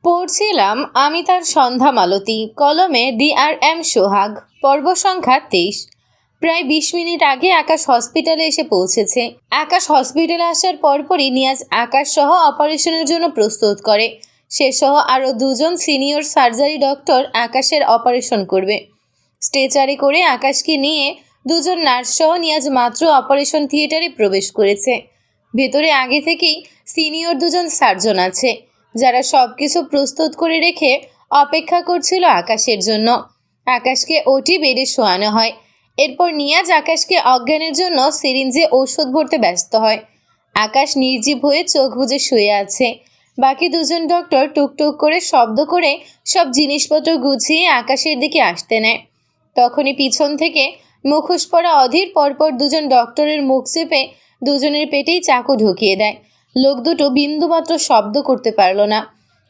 পড়ছিলাম আমি তার সন্ধ্যা মালতী, কলমে DRM সোহাগ, পর্ব সংখ্যা 23। প্রায় 20 মিনিট আগে আকাশ হসপিটালে এসে পৌঁছেছে। আকাশ হসপিটালে আসার পরপরই নিয়াজ আকাশ সহ অপারেশনের জন্য প্রস্তুত করে। সে সহ আরও দুজন সিনিয়র সার্জারি ডক্টর আকাশের অপারেশন করবে। স্ট্রেচারে করে আকাশকে নিয়ে দুজন নার্স সহ নিয়াজ মাত্র অপারেশন থিয়েটারে প্রবেশ করেছে। ভেতরে আগে থেকেই সিনিয়র দুজন সার্জন আছে, যারা সব কিছু প্রস্তুত করে রেখে অপেক্ষা করছিল আকাশের জন্য। আকাশকে ওটি বেডে শোয়ানো হয়। এরপর নিয়াজ আকাশকে অজ্ঞানের জন্য সিরিঞ্জে ঔষধ ভরতে ব্যস্ত হয়। আকাশ নির্জীব হয়ে চোখ বুজে শুয়ে আছে। বাকি দুজন ডক্টর টুকটুক করে শব্দ করে সব জিনিসপত্র গুছিয়ে আকাশের দিকে আসতে নেয়। তখনই পিছন থেকে মুখোশ পরা অধীর পরপর দুজন ডক্টরের মুখ চেপে দুজনের পেটেই চাকু ঢুকিয়ে দেয়। লোক দুটো বিন্দুমাত্র শব্দ করতে পারল না।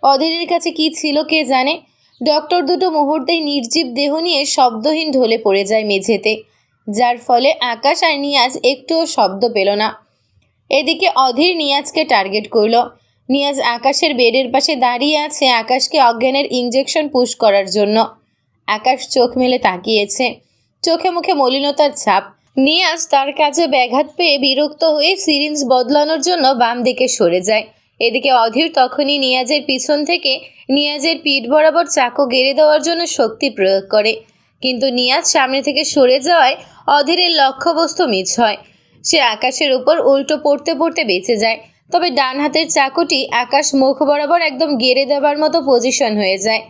অধীরের কাছে কি ছিল কে জানে। ডক্টর দুটো মুহূর্তেই নির্জীব দেহ নিয়ে শব্দহীন ঢলে পড়ে যায় মেঝেতে, যার ফলে আকাশ আর নিয়াজ একটুও শব্দ পেল না। এদিকে অধীর নিয়াজকে টার্গেট করল। নিয়াজ আকাশের বেডের পাশে দাঁড়িয়ে আছে আকাশকে অজ্ঞানের ইঞ্জেকশন পুশ করার জন্য। আকাশ চোখ মেলে তাকিয়েছে, চোখে মুখে মলিনতার ছাপ। নিয়াজ তার কাজে ব্যাঘাত পেয়ে বিরক্ত হয়ে সিরিঞ্জ বদলানোর জন্য বাম দিকে সরে যায়। এদিকে অধীর তখনই নিয়াজের পিছন থেকে নিয়াজের পিঠ বরাবর চাকু গেড়ে দেওয়ার জন্য শক্তি প্রয়োগ করে, কিন্তু নিয়াজ সামনে থেকে সরে যাওয়ায় অধীরের লক্ষ্যবস্তু মিস হয়। সে আকাশের উপর উল্টো পড়তে পড়তে বেঁচে যায়। তবে ডান হাতের চাকুটি আকাশ মুখ বরাবর একদম গেড়ে দেওয়ার মতো পজিশন হয়ে যায়।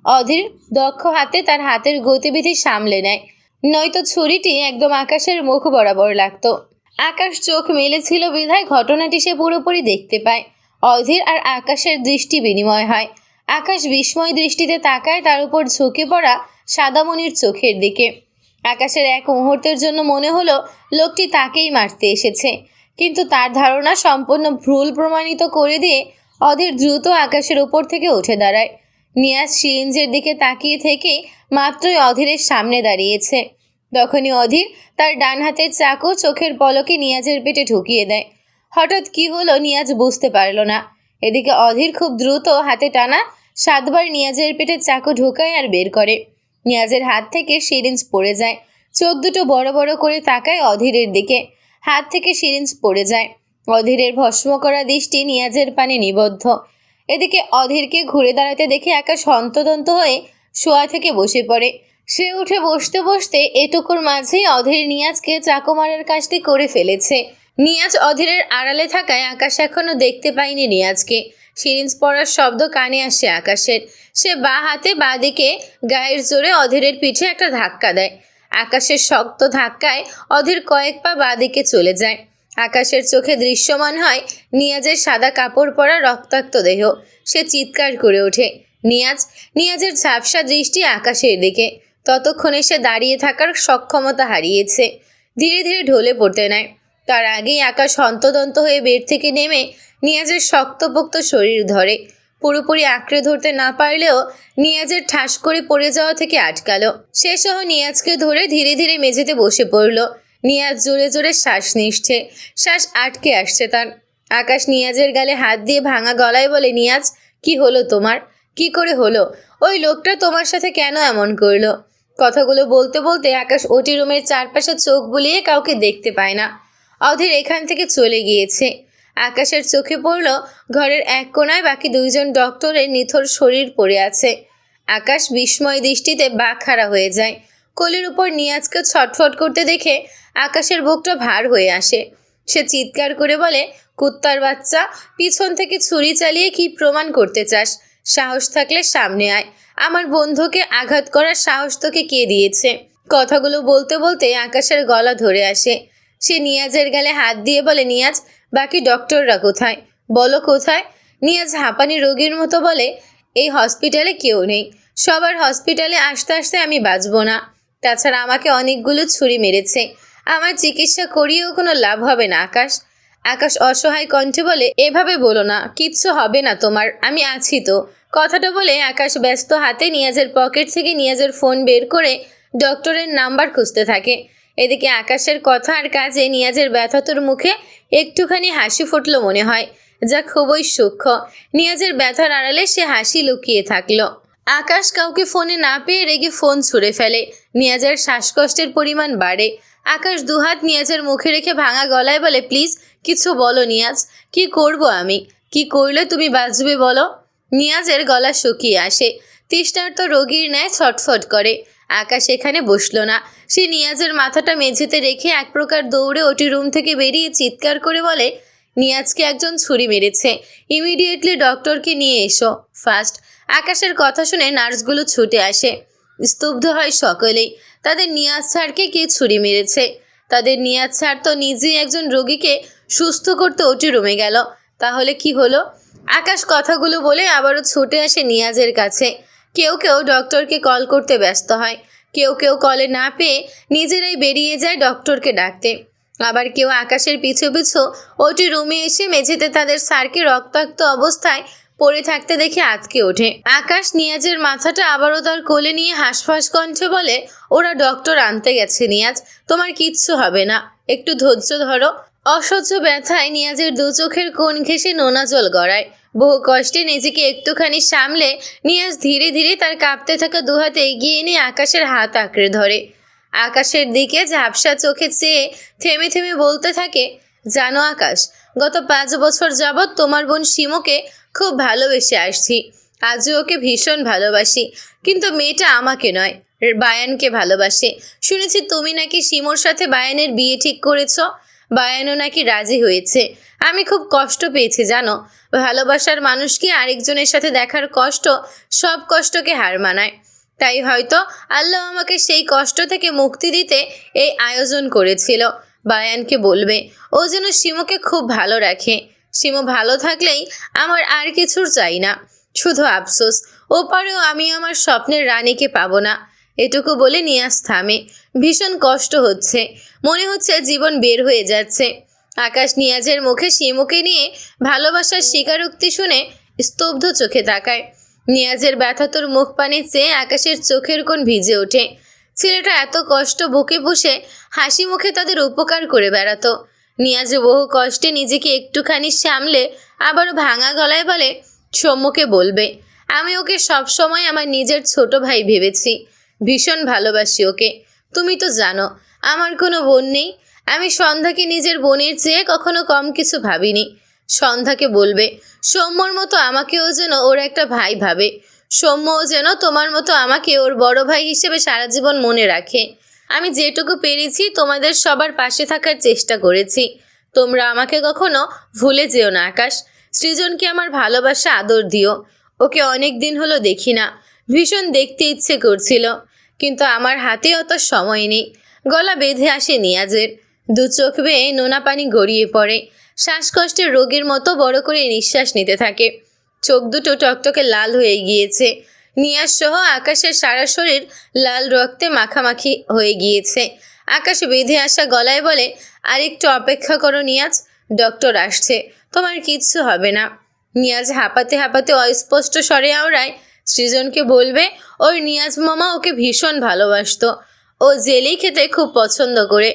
অধীর দক্ষ হাতে তার হাতের গতিবিধি সামলে নেয়, নয়তো ছুরিটি একদম আকাশের মুখ বরাবর লাগতো। আকাশ চোখ মেলেছিল বিধায় ঘটনাটি সে পুরোপুরি দেখতে পায়। অধীর আর আকাশের দৃষ্টি বিনিময় হয়। আকাশ বিস্ময় দৃষ্টিতে তাকায় তার উপর ঝুঁকে পড়া সাদামণির চোখের দিকে। আকাশের এক মুহূর্তের জন্য মনে হলো লোকটি তাকেই মারতে এসেছে, কিন্তু তার ধারণা সম্পূর্ণ ভুল প্রমাণিত করে দিয়ে অধীর দ্রুত আকাশের উপর থেকে উঠে দাঁড়ায়। নিয়াজ সিরিঞ্জের দিকে তাকিয়ে থেকে মাত্রই অধীরের সামনে দাঁড়িয়েছে। তখনই অধীর তার ডান হাতের চাকু চোখের পলকে নিয়াজের পেটে ঢুকিয়ে দেয়। হঠাৎ কি হলো নিয়াজ বুঝতে পারল না। এদিকে অধীর খুব দ্রুত হাতে টানা 7বার নিয়াজের পেটে চাকু ঢোকায় আর বের করে। নিয়াজের হাত থেকে সিরিঞ্জ পড়ে যায়। চোখ দুটো বড় বড় করে তাকায় অধীরের দিকে। হাত থেকে সিরিঞ্জ পড়ে যায়। অধীরের ভস্ম করা দৃষ্টি নিয়াজের পানে নিবদ্ধ। এদিকে অধীরকে ঘুরে দাঁড়াতে দেখে আকাশ হন্তদন্ত হয়ে শোয়া থেকে বসে পড়ে। সে উঠে বসতে বসতে এটুকুর মাঝেই অধীর নিয়াজকে চাকু মারার কাজটি করে ফেলেছে। নিয়াজ অধীরের আড়ালে থাকায় আকাশ এখনো দেখতে পায়নি নিয়াজকে। সিরিঞ্জ পড়ার শব্দ কানে আসে আকাশের। সে বাঁ হাতে বাঁ দিকে গায়ের জোরে অধীরের পিঠে একটা ধাক্কা দেয়। আকাশের শক্ত ধাক্কায় অধীর কয়েক পা বাঁ দিকে চলে যায়। আকাশের চোখে দৃশ্যমান হয় নিয়াজের সাদা কাপড় পরা রক্তাক্ত দেহ। সে চিৎকার করে ওঠে। নিয়াজের ঝাপসা দৃষ্টি আকাশের দিকে। ততক্ষণে সে দাঁড়িয়ে থাকার সক্ষমতা হারিয়েছে। ধীরে ধীরে ঢলে পড়তে নেয়। তার আগেই আকাশ হন্তদন্ত হয়ে বেড থেকে নেমে নিয়াজের শক্তপোক্ত শরীর ধরে। পুরোপুরি আঁকড়ে ধরতে না পারলেও নিয়াজের ঠাস করে পড়ে যাওয়া থেকে আটকালো। সে সহ নিয়াজকে ধরে ধীরে ধীরে মেঝেতে বসে পড়ল। নিয়াজ জোরে জোরে শ্বাস নিচ্ছে, শ্বাস আটকে আসছে তার। আকাশ নিয়াজের গালে হাত দিয়ে ভাঙা গলায় বলে, নিয়াজ, কি হলো তোমার? কি করে হলো? ওই লোকটা তোমার সাথে কেন এমন করলো? কথাগুলো বলতে বলতে আকাশ ওটি রুমের চারপাশে চোখ বুলিয়ে কাউকে দেখতে পায় না। অধীর এখান থেকে চলে গিয়েছে। আকাশের চোখে পড়ল ঘরের এক কোণায় বাকি দুইজন ডক্টরের নিথর শরীর পড়ে আছে। আকাশ বিস্ময় দৃষ্টিতে বাকহারা হয়ে যায়। কোলের উপর নিয়াজকে ছটফট করতে দেখে আকাশের বুকটা ভার হয়ে আসে। সে চিৎকার করে বলে, কুত্তার বাচ্চা, পিছন থেকে ছুরি চালিয়ে কি প্রমাণ করতে চাস? সাহস থাকলে সামনে আয়। আমার বন্ধুকে আঘাত করার সাহস তোকে কে দিয়েছে? কথাগুলো বলতে বলতে আকাশের গলা ধরে আসে। সে নিয়াজের গালে হাত দিয়ে বলে, নিয়াজ, বাকি ডক্টররা কোথায়? বলো কোথায়? নিয়াজ হাঁপানি রোগীর মতো বলে, এই হসপিটালে কেউ নেই। সবার হসপিটালে আসতে আসতে আমি বাঁচব না। তাছাড়া আমাকে অনেকগুলো ছুরি মেরেছে। আমার চিকিৎসা করিয়েও কোনো লাভ হবে না আকাশ। আকাশ অসহায় কণ্ঠে বলে, এভাবে বলো না, কিচ্ছু হবে না তোমার, আমি আছি তো। কথাটা বলে আকাশ ব্যস্ত হাতে নিয়াজের পকেট থেকে নিয়াজের ফোন বের করে ডক্টরের নাম্বার খুঁজতে থাকে। এদিকে আকাশের কথা আর কাজে নিয়াজের ব্যথাতুর মুখে একটুখানি হাসি ফুটল মনে হয়। যা খুবই সূক্ষ্ম। নিয়াজের ব্যথার আড়ালে সে হাসি লুকিয়ে থাকলো। আকাশ কাউকে ফোনে না পেয়ে রেগে ফোন ছুঁড়ে ফেলে। নিয়াজের শ্বাসকষ্টের পরিমাণ বাড়ে। আকাশ দুহাত নিয়াজের মুখে রেখে ভাঙা গলায় বলে, প্লিজ কিছু বলো নিয়াজ, কি করব আমি, কি করলে তুমি বাঁচবে বলো। নিয়াজের গলা শুকিয়ে আসে, তৃষ্ণার্ত রোগীর ন্যায় ছটফট করে। আকাশ এখানে বসলো না, সে নিয়াজের মাথাটা মেঝেতে রেখে এক প্রকার দৌড়ে ওটি রুম থেকে বেরিয়ে চিৎকার করে বলে, নিয়াজকে একজন ছুরি মেরেছে, ইমিডিয়েটলি ডক্টরকে নিয়ে এসো ফাস্ট। আকাশের কথা শুনে নার্সগুলো ছুটে আসে। স্তব্ধ হয় সকলেই। তাদের নিয়াজ স্যারকে কে ছুরি মেরেছে? তাদের নিয়াজ স্যার তো নিজেই একজন রোগীকে সুস্থ করতে ওটি রুমে গেল, তাহলে কি হলো? আকাশ কথাগুলো বলে আবারও ছুটে আসে নিয়াজের কাছে। কেউ কেউ ডক্টরকে কল করতে ব্যস্ত হয়, কেউ কেউ কলে না পেয়ে নিজেরাই বেরিয়ে যায় ডক্টরকে ডাকতে। আবার কেউ আকাশের পিছু পিছু ওটি রুমে এসে মেঝেতে তাদের স্যারকে রক্তাক্ত অবস্থায় পড়ে থাকতে দেখে আঁতকে ওঠে। আকাশ নিয়াজের মাথাটা আবারও তার কোলে নিয়ে হাঁসফাঁস কণ্ঠে বলে, ওরা ডক্টর আনতে গেছে নিয়াজ, তোমার কিচ্ছু হবে না, একটু ধৈর্য ধরো। অসহ্য ব্যথায় নিয়াজের দু চোখের কোণ ঘেঁষে নোনা জল গড়ায়। বহু কষ্টে নিজেকে একটুখানি সামলে নিয়াজ ধীরে ধীরে তার কাঁপতে থাকা দুহাতে এগিয়ে এনে আকাশের হাত আঁকড়ে ধরে। আকাশের দিকে ঝাপসা চোখে চেয়ে থেমে থেমে বলতে থাকে, জানো আকাশ, গত 5 বছর যাবৎ তোমার বোন শিমুকে খুব ভালোবেসে আসছি, আজও ওকে ভীষণ ভালোবাসি, কিন্তু মেয়েটা আমাকে নয়, বায়ানকে ভালোবাসে। শুনেছি তুমি নাকি শিমুর সাথে বায়ানের বিয়ে ঠিক করেছো, বায়ানও নাকি রাজি হয়েছে। আমি খুব কষ্ট পেয়েছি জানো, ভালোবাসার মানুষকে আরেকজনের সাথে দেখার কষ্ট সব কষ্টকে হার মানায়। তাই হয়তো আল্লাহ আমাকে সেই কষ্ট থেকে মুক্তি দিতে এই আয়োজন করেছিল। বায়ানকে বলবে ও যেন শিমুকে খুব ভালো রাখে, শিমু ভালো থাকলেই আমার আর কিছুর চাই না। শুধু আফসোস, ওপারেও আমি আমার স্বপ্নের রানীকে পাবো না। এটুকু বলে নিয়াজ থামে। ভীষণ কষ্ট হচ্ছে, মনে হচ্ছে জীবন বের হয়ে যাচ্ছে। আকাশ নিয়াজের মুখে শিমুকে নিয়ে ভালোবাসার স্বীকারোক্তি শুনে স্তব্ধ চোখে তাকায়। নিয়াজের ব্যথাতুর মুখ পানে চেয়ে আকাশের চোখের কোণ ভিজে ওঠে। ছেলেটা এত কষ্ট বুকে পুষে হাসি মুখে তাদের উপকার করে বেড়াতো। নিয়াজ বহু কষ্টে নিজেকে একটুখানি সামলে আবারও ভাঙা গলায় বলে, সৌম্যকে বলবে আমি ওকে সবসময় আমার নিজের ছোট ভাই ভেবেছি, ভীষণ ভালোবাসি ওকে। তুমি তো জানো আমার কোনো বোন নেই, আমি সন্ধ্যাকে নিজের বোনের চেয়ে কখনো কম কিছু ভাবিনি। সন্ধ্যাকে বলবে সৌম্যর মতো আমাকেও যেন ওর একটা ভাই ভাবে, সৌম্যও যেন তোমার মতো আমাকে ওর বড় ভাই হিসেবে সারা জীবন মনে রাখে। আমি যেটুকু পেরেছি তোমাদের সবার পাশে থাকার চেষ্টা করেছি, তোমরা আমাকে কখনো ভুলে যেও না আকাশ। সৃজনকে আমার ভালোবাসা আদর দিও, ওকে অনেক দিন হলো দেখি না, ভীষণ দেখতে ইচ্ছে করছিল, কিন্তু আমার হাতে অত সময় নেই। গলা বেঁধে আসে নিয়াজের, দু চোখ বেয়ে নোনা পানি গড়িয়ে পড়ে। শ্বাসকষ্টের রোগীর মতো বড় করে নিঃশ্বাস নিতে থাকে। চোখ দুটো টকটকে লাল হয়ে গিয়েছে। নিয়াজ সহ আকাশের সারা শরীর লাল রক্তে মাখামাখি হয়ে গিয়েছে। আকাশ বেঁধে আসা গলায় বলে, আরেকটু অপেক্ষা করো নিয়াজ, ডক্টর আসছে, তোমার কিচ্ছু হবে না। নিয়াজ হাঁপাতে হাঁপাতে অস্পষ্ট স্বরে আওড়ায়, সৃজনকে বলবে ওর নিয়াজ মামা ওকে ভীষণ ভালোবাসতো, ও জেলি খেতে খুব পছন্দ করে,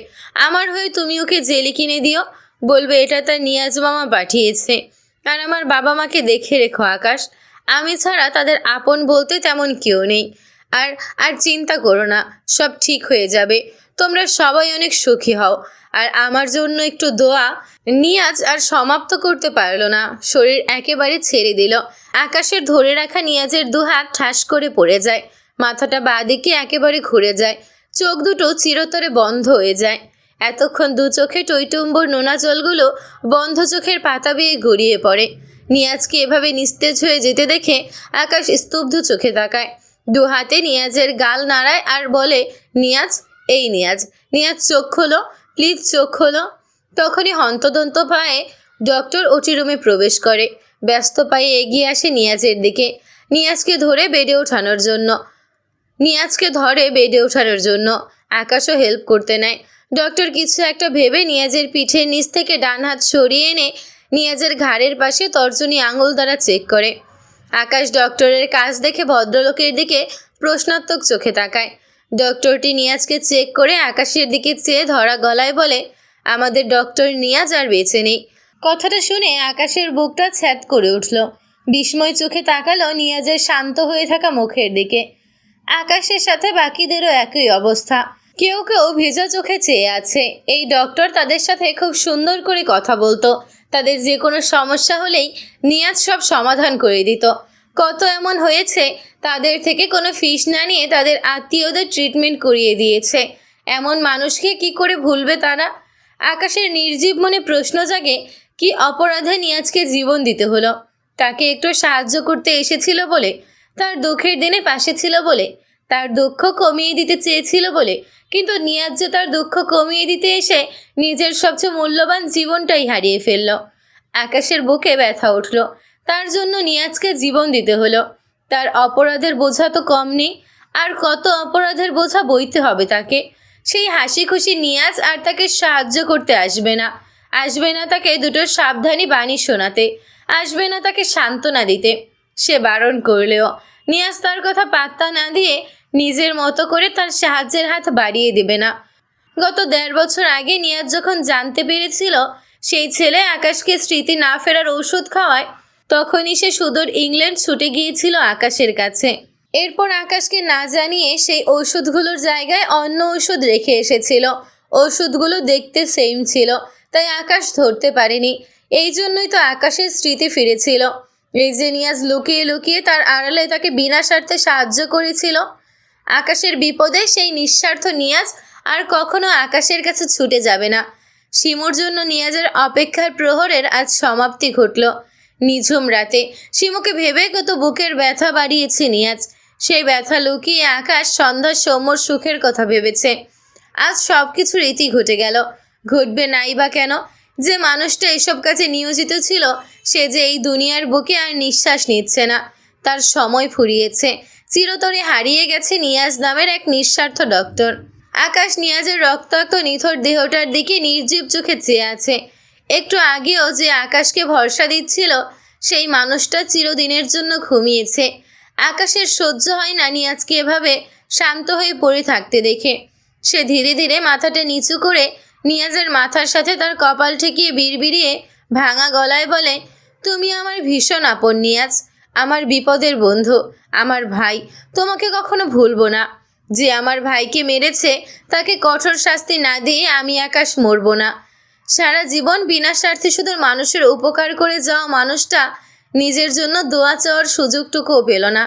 আমার হয়ে তুমি ওকে জেলি কিনে দিও। বলবে এটা তার নিয়াজ মামা পাঠিয়েছে। আর আমার বাবা মাকে দেখে রেখো আকাশ, আমি ছাড়া তাদের আপন বলতে তেমন কেউ নেই। আর আর চিন্তা করো না, সব ঠিক হয়ে যাবে, তোমরা সবাই অনেক সুখী হও। আর আমার জন্য একটু দোয়া। নিয়াজ আর সমাপ্ত করতে পারল না, শরীর একেবারে ছেড়ে দিল। আকাশের ধরে রাখা নিয়াজের দুহাত ঠাস করে পড়ে যায়, মাথাটা বাঁদিকে একেবারে ঘুরে যায়, চোখ দুটো চিরতরে বন্ধ হয়ে যায়। এতক্ষণ দু চোখে টইটুম্বর নোনা জলগুলো বন্ধ চোখের পাতা বেয়ে গড়িয়ে পড়ে। নিয়াজকে এভাবে নিস্তেজ হয়ে যেতে দেখে আকাশ স্তব্ধ চোখে তাকায়। দু হাতে নিয়াজের গাল নাড়ায় আর বলে, নিয়াজ, এই নিয়াজ, নিয়াজ চোখ খোলো, প্লিজ চোখ খোলো। তখনই হন্তদন্ত পায়ে ডক্টর ওটি রুমে প্রবেশ করে। ব্যস্ত পায়ে এগিয়ে আসে নিয়াজের দিকে, নিয়াজকে ধরে বেডে ওঠানোর জন্য। আকাশও হেল্প করতে নেয়। ডক্টর কিছু একটা ভেবে নিয়াজের পিঠের নিচ থেকে ডান হাত সরিয়ে এনে নিয়াজের ঘাড়ের পাশে তর্জনী আঙুল দ্বারা চেক করে। আকাশ ডক্টরের কাজ দেখে ভদ্রলোকের দিকে প্রশ্নাত্মক চোখে তাকায়। ডক্টরটি নিয়াজকে চেক করে আকাশের দিকে চেয়ে ধরা গলায় বলে, আমাদের ডক্টর নিয়াজ আর বেঁচে নেই, কথাটা শুনে আকাশের বুকটা ছ্যাদ করে উঠল। বিস্ময় চোখে তাকালো নিয়াজের শান্ত হয়ে থাকা মুখের দিকে। আকাশের সাথে বাকিদেরও একই অবস্থা। কেউ কেউ ভেজা চোখে চেয়ে আছে। এই ডক্টর তাদের সাথে খুব সুন্দর করে কথা বলতো। তাদের যে কোনো সমস্যা হলেই নিয়াজ সব সমাধান করে দিত। কত এমন হয়েছে তাদের থেকে কোনো ফিস না নিয়ে তাদের আত্মীয়দের ট্রিটমেন্ট করিয়ে দিয়েছে। এমন মানুষকে কি করে ভুলবে তারা? আকাশের নির্জীব মনে প্রশ্ন জাগে, কি অপরাধে নিয়াজকে জীবন দিতে হলো? তাকে একটু সাহায্য করতে এসেছিল বলে, তার দুঃখের দিনে পাশে ছিল বলে, তার দুঃখ কমিয়ে দিতে চেয়েছিল বলে, কিন্তু নিয়াজ যে তার দুঃখ কমিয়ে দিতে এসে নিজের সবচেয়ে মূল্যবান জীবনটাই হারিয়ে ফেলল। আকাশের বুকে ব্যথা উঠল। তার জন্য নিয়াজকে জীবন দিতে হলো। তার অপরাধের বোঝা তো কম নেই, আর কত অপরাধের বোঝা বইতে হবে তাকে। সেই হাসি খুশি নিয়াজ আর তাকে সাহায্য করতে আসবে না। আসবে না তাকে দুটো সাবধানী বাণী শোনাতে, আসবে না তাকে সান্ত্বনা দিতে। সে বারণ করলেও নিয়াজ তার কথা পাত্তা না দিয়ে নিজের মতো করে তার সাহায্যের হাত বাড়িয়ে দেবে না। গত 1.5 বছর আগে নিয়াজ যখন জানতে পেরেছিল সেই ছেলে আকাশকে স্মৃতি না ফেরার ঔষধ খাওয়ায়, তখনই সে সুদূর ইংল্যান্ড ছুটে গিয়েছিল আকাশের কাছে। এরপর আকাশকে না জানিয়ে সেই ওষুধগুলোর জায়গায় অন্য ওষুধ রেখে এসেছিল। ওষুধগুলো দেখতে সেম ছিল, তাই আকাশ ধরতে পারেনি। এই জন্যই তো আকাশের স্মৃতি ফিরেছিল। এই যে নিয়াজ লুকিয়ে লুকিয়ে তার আড়ালে তাকে বিনা স্বার্থে সাহায্য করেছিল। আকাশের বিপদে সেই নিঃস্বার্থ নিয়াজ আর কখনো আকাশের কাছে ছুটে যাবে না। শিমুর জন্য নিয়াজের অপেক্ষার প্রহরের আজ সমাপ্তি ঘটল। নিঝুম রাতে শিমুকে ভেবে কত বুকের ব্যথা বাড়িয়েছে নিয়াজ। সেই ব্যথা লুকিয়ে আকাশ সন্ধ্যার সৌম্যর সুখের কথা ভেবেছে। আজ সব কিছু রীতি ঘটে গেল। ঘটবে নাই বা কেন? যে মানুষটা এসব কাজে নিয়োজিত ছিল সে যে এই দুনিয়ার বুকে আর নিঃশ্বাস নিচ্ছে না। তার সময় ফুরিয়েছে। চিরতরে হারিয়ে গেছে নিয়াজ নামের এক নিঃস্বার্থ ডক্টর। আকাশ নিয়াজের রক্তাক্ত নিথর দেহটার দিকে নির্জীব চোখে চেয়ে আছে। একটু আগেও যে আকাশকে ভরসা দিচ্ছিল সেই মানুষটা চিরদিনের জন্য ঘুমিয়েছে। আকাশের সহ্য হয় না নিয়াজকে এভাবে শান্ত হয়ে পড়ে থাকতে দেখে। সে ধীরে ধীরে মাথাটা নিচু করে নিয়াজের মাথার সাথে তার কপাল ঠেকিয়ে বিড়বিড়িয়ে ভাঙা গলায় বলে, তুমি আমার ভীষণ আপন নিয়াজ, আমার বিপদের বন্ধু, আমার ভাই। তোমাকে কখনো ভুলবো না। যে আমার ভাইকে মেরেছে তাকে কঠোর শাস্তি না দিয়ে আমি আকাশ মরব না। সারা জীবন বিনা স্বার্থে শুধু মানুষের উপকার করে যাওয়া মানুষটা নিজের জন্য দোয়া চাওয়ার সুযোগটুকুও পেল না।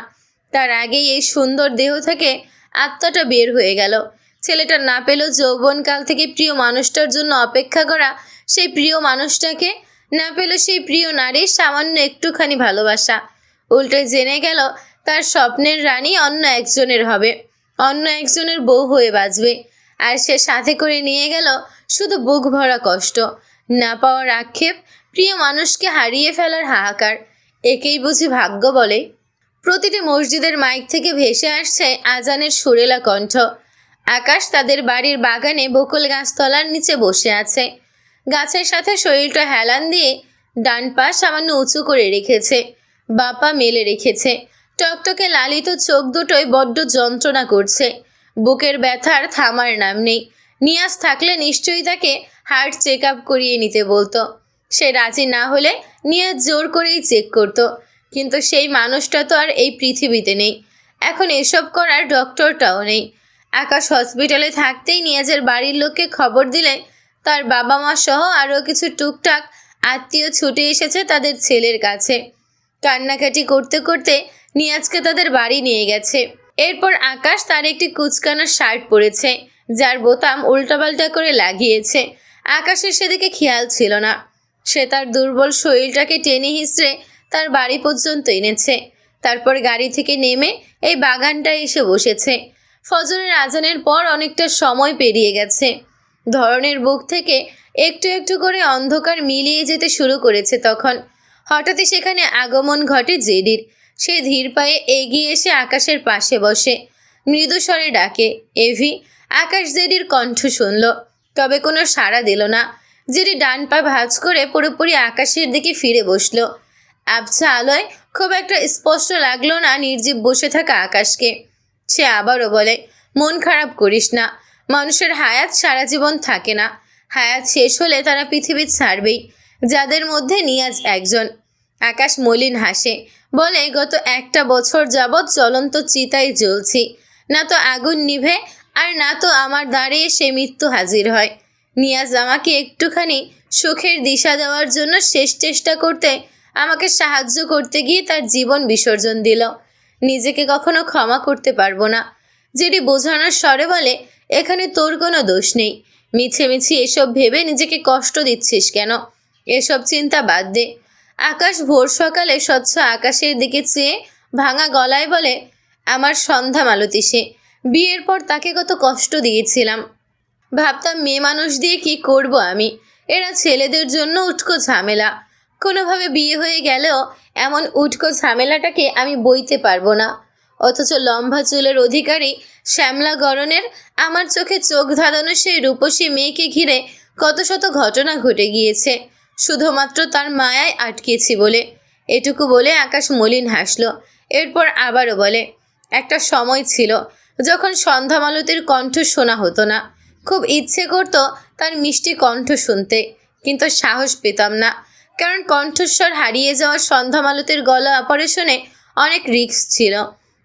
তার আগেই এই সুন্দর দেহ থেকে আত্মাটা বের হয়ে গেল। ছেলেটা না পেল যৌবনকাল থেকে প্রিয় মানুষটার জন্য অপেক্ষা করা সেই প্রিয় মানুষটাকে, না পেল সেই প্রিয় নারীর সামান্য একটুখানি ভালোবাসা। উল্টে জেনে গেল তার স্বপ্নের রানী অন্য একজনের হবে, অন্য একজনের বউ হয়ে বাঁচবে। আর সে সাথে করে নিয়ে গেল শুধু বুক ভরা কষ্ট, না পাওয়ার আক্ষেপ, প্রিয় মানুষকে হারিয়ে ফেলার হাহাকার। একেই বুঝি ভাগ্য বলে? প্রতিটি মসজিদের মাইক থেকে ভেসে আসছে আজানের সুরেলা কণ্ঠ। আকাশ তাদের বাড়ির বাগানে বকুল গাছতলার নিচে বসে আছে। গাছের সাথে শরীরটা হেলান দিয়ে ডান পা সামান্য উঁচু করে রেখেছে, বাপা মেলে রেখেছে। টকটকে লালিত চোখ দুটোই বড্ড যন্ত্রণা করছে। বুকের ব্যথার থামার নাম নেই। নিয়াজ থাকলে নিশ্চয়ই তাকে হার্ট চেক আপ করিয়ে নিতে বলতো। সে রাজি না হলে নিয়াজ জোর করেই চেক করত। কিন্তু সেই মানুষটা তো আর এই পৃথিবীতে নেই। এখন এসব করার ডক্টরটাও নেই। আকাশ হসপিটালে থাকতেই নিয়াজের বাড়ির লোককে খবর দিলে তার বাবা মা সহ আরও কিছু টুকটাক আত্মীয় ছুটে এসেছে তাদের ছেলের কাছে। কান্নাকাটি করতে করতে নিয়াজকে তাদের বাড়ি নিয়ে গেছে। এরপর আকাশ তার একটি কুচকানো শার্ট পরেছে, যার বোতাম উল্টাপাল্টা করে লাগিয়েছে। আকাশের সেদিকে খেয়াল ছিল না। সে তার দুর্বল শরীরটাকে টেনে হিঁচড়ে তার বাড়ি পর্যন্ত এনেছে। তারপর গাড়ি থেকে নেমে এই বাগানটায় এসে বসেছে। ফজরের আজানের পর অনেকটা সময় পেরিয়ে গেছে। ধরনের বুক থেকে একটু একটু করে অন্ধকার মিলিয়ে যেতে শুরু করেছে তখন। হঠাৎই সেখানে আগমন ঘটে জেডির। সে ধীর পায়ে এগিয়ে এসে আকাশের পাশে বসে মৃদু স্বরে ডাকে, এভি। আকাশ জেডির কণ্ঠ শুনল, তবে কোনো সাড়া দিল না। জেডি ডান পা ভাঁজ করে পুরোপুরি আকাশের দিকে ফিরে বসল। আবছা আলোয় খুব একটা স্পষ্ট লাগলো না নির্জীব বসে থাকা আকাশকে। সে আবারও বলে, মন খারাপ করিস না। মানুষের হায়াত সারা জীবন থাকে না। হায়াত শেষ হলে তারা পৃথিবী ছাড়বেই। যাদের মধ্যে নিয়াজ একজন। আকাশ মলিন হাসে, বলে, গত একটা বছর যাবৎ জ্বলন্ত চিতায় জ্বলছি, না তো আগুন নিভে আর না তো আমার দ্বারে সে মৃত্যু হাজির হয়। নিয়াজ আমাকে একটুখানি সুখের দিশা দেওয়ার জন্য শেষ চেষ্টা করতে, আমাকে সাহায্য করতে গিয়ে তার জীবন বিসর্জন দিল। নিজেকে কখনো ক্ষমা করতে পারবো না। যেটি বোঝানোর স্বরে বলে, এখানে তোর কোনো দোষ নেই। মিছি এসব ভেবে নিজেকে কষ্ট দিচ্ছিস কেন? এসব চিন্তা বাদ দে। আকাশ ভোর সকালে স্বচ্ছ আকাশের দিকে চেয়ে ভাঙা গলায় বলে, আমার সন্ধ্যা মালতী সে। বিয়ের পর তাকে কত কষ্ট দিয়েছিলাম। ভাবতাম মেয়ে মানুষ দিয়ে কি করব আমি, এরা ছেলেদের জন্য উটকো ঝামেলা। কোনোভাবে বিয়ে হয়ে গেলেও এমন উটকো ঝামেলাটাকে আমি বইতে পারবো না। অথচ লম্বা চুলের অধিকারী শ্যামলা গরনের আমার চোখে চোখ ধাঁধানো সেই রূপসী মেয়েকে ঘিরে কত শত ঘটনা ঘটে গিয়েছে, শুধুমাত্র তার মায়ায় আটকেছি বলে। এটুকু বলে আকাশ মলিন হাসলো। এরপর আবারও বলে, একটা সময় ছিল যখন সন্ধ্যা মালতীর কণ্ঠ শোনা হতো না। খুব ইচ্ছে করতো তার মিষ্টি কণ্ঠ শুনতে, কিন্তু সাহস পেতাম না। কারণ কণ্ঠস্বর হারিয়ে যাওয়া সন্ধ্যা মালতীর গলা অপারেশনে অনেক রিস্ক ছিল।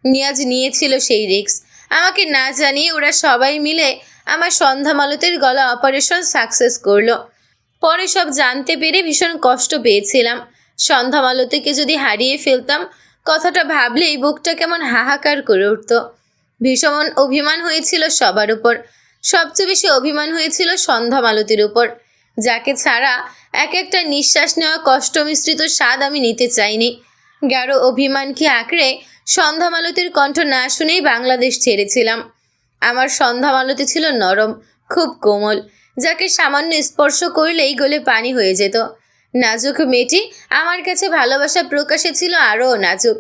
নিয়াজ নিয়েছিল সেই রিস্ক। আমাকে না জানিয়ে ওরা সবাই মিলে আমার সন্ধ্যা মালতীর গলা অপারেশন সাকসেস করলো। পরে সব জানতে পেরে ভীষণ কষ্ট পেয়েছিলাম। সন্ধ্যা মালতীকে যদি হারিয়ে ফেলতাম, কথাটা ভাবলেই বুকটা কেমন হাহাকার করে উঠত। ভীষণ অভিমান হয়েছিল সবার উপর। সবচেয়ে বেশি অভিমান হয়েছিল সন্ধ্যা মালতীর উপর, যাকে ছাড়া এক একটা নিঃশ্বাস নেওয়া কষ্ট মিশ্রিত স্বাদ আমি নিতে চাইনি। গাঢ় অভিমানকে আঁকড়ে সন্ধ্যা মালতীর কণ্ঠ না শুনেই বাংলাদেশ ছেড়েছিলাম। আমার সন্ধ্যা মালতী ছিল নরম, খুব কোমল, যাকে সামান্য স্পর্শ করলেই গলে পানি হয়ে যেত। নাজুক মেয়েটি আমার কাছে ভালোবাসা প্রকাশে ছিল আরও নাজুক।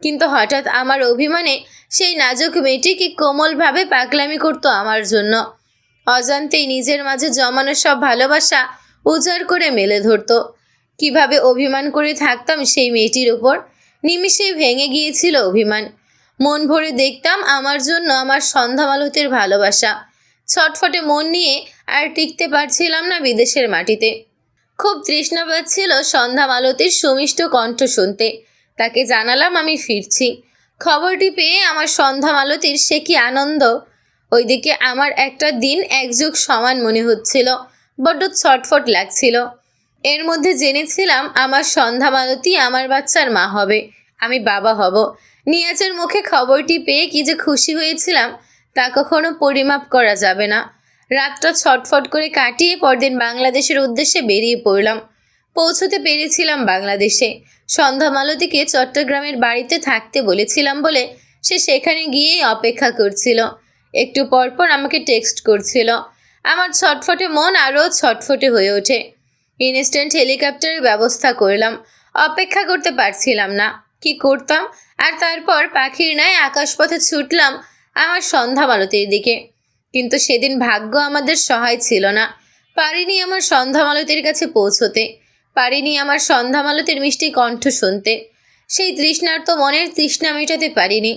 কিন্তু হঠাৎ আমার অভিমানে সেই নাজুক মেয়েটি কি কোমলভাবে পাগলামি করতো আমার জন্য। অজান্তেই নিজের মাঝে জমানো সব ভালোবাসা উজাড় করে মেলে ধরতো। কিভাবে অভিমান করে থাকতাম সেই মেয়েটির উপর। নিমিষেই ভেঙে গিয়েছিল অভিমান। মন ভরে দেখতাম আমার জন্য আমার সন্ধ্যা মালতীর ভালোবাসা। ছটফটে মন নিয়ে আর টিকতে পারছিলাম না বিদেশের মাটিতে। খুব তৃষ্ণা পাচ্ছিল সন্ধ্যা মালতীর সুমিষ্ট কণ্ঠ শুনতে। তাকে জানালাম আমি ফিরছি। খবরটি পেয়ে আমার সন্ধ্যা মালতীর সে কি আনন্দ! ওইদিকে আমার একটা দিন এক যুগ সমান মনে হচ্ছিল, বড্ড ছটফট লাগছিল। এর মধ্যে জেনেছিলাম আমার সন্ধ্যা মালতী আমার বাচ্চার মা হবে, আমি বাবা হব। নিয়াজের মুখে খবরটি পেয়ে কি যে খুশি হয়েছিলাম তা কখনো পরিমাপ করা যাবে না। রাতটা ছটফট করে কাটিয়ে পরদিন বাংলাদেশের উদ্দেশ্যে বেরিয়ে পড়লাম। পৌঁছতে পেরেছিলাম বাংলাদেশে। সন্ধ্যা মালতীকে চট্টগ্রামের বাড়িতে থাকতে বলেছিলাম বলে সে সেখানে গিয়েই অপেক্ষা করছিল। একটু পরপর আমাকে টেক্সট করছিল। আমার ছটফটে মন আরও ছটফটে হয়ে ওঠে। ইনস্ট্যান্ট হেলিকপ্টারের ব্যবস্থা করলাম। অপেক্ষা করতে পারছিলাম না, কি করতাম। আর তারপর পাখির ন্যায় আকাশপথে ছুটলাম আমার সন্ধ্যা মালতীর দিকে। কিন্তু সেদিন ভাগ্য আমাদের সহায় ছিল না। পারিনি আমার সন্ধ্যা মালতীর কাছে পৌঁছতে। পারিনি আমার সন্ধ্যা মালতীর মিষ্টি কণ্ঠ শুনতে। সেই তৃষ্ণার্ত মনের তৃষ্ণা মেটাতে পারিনি।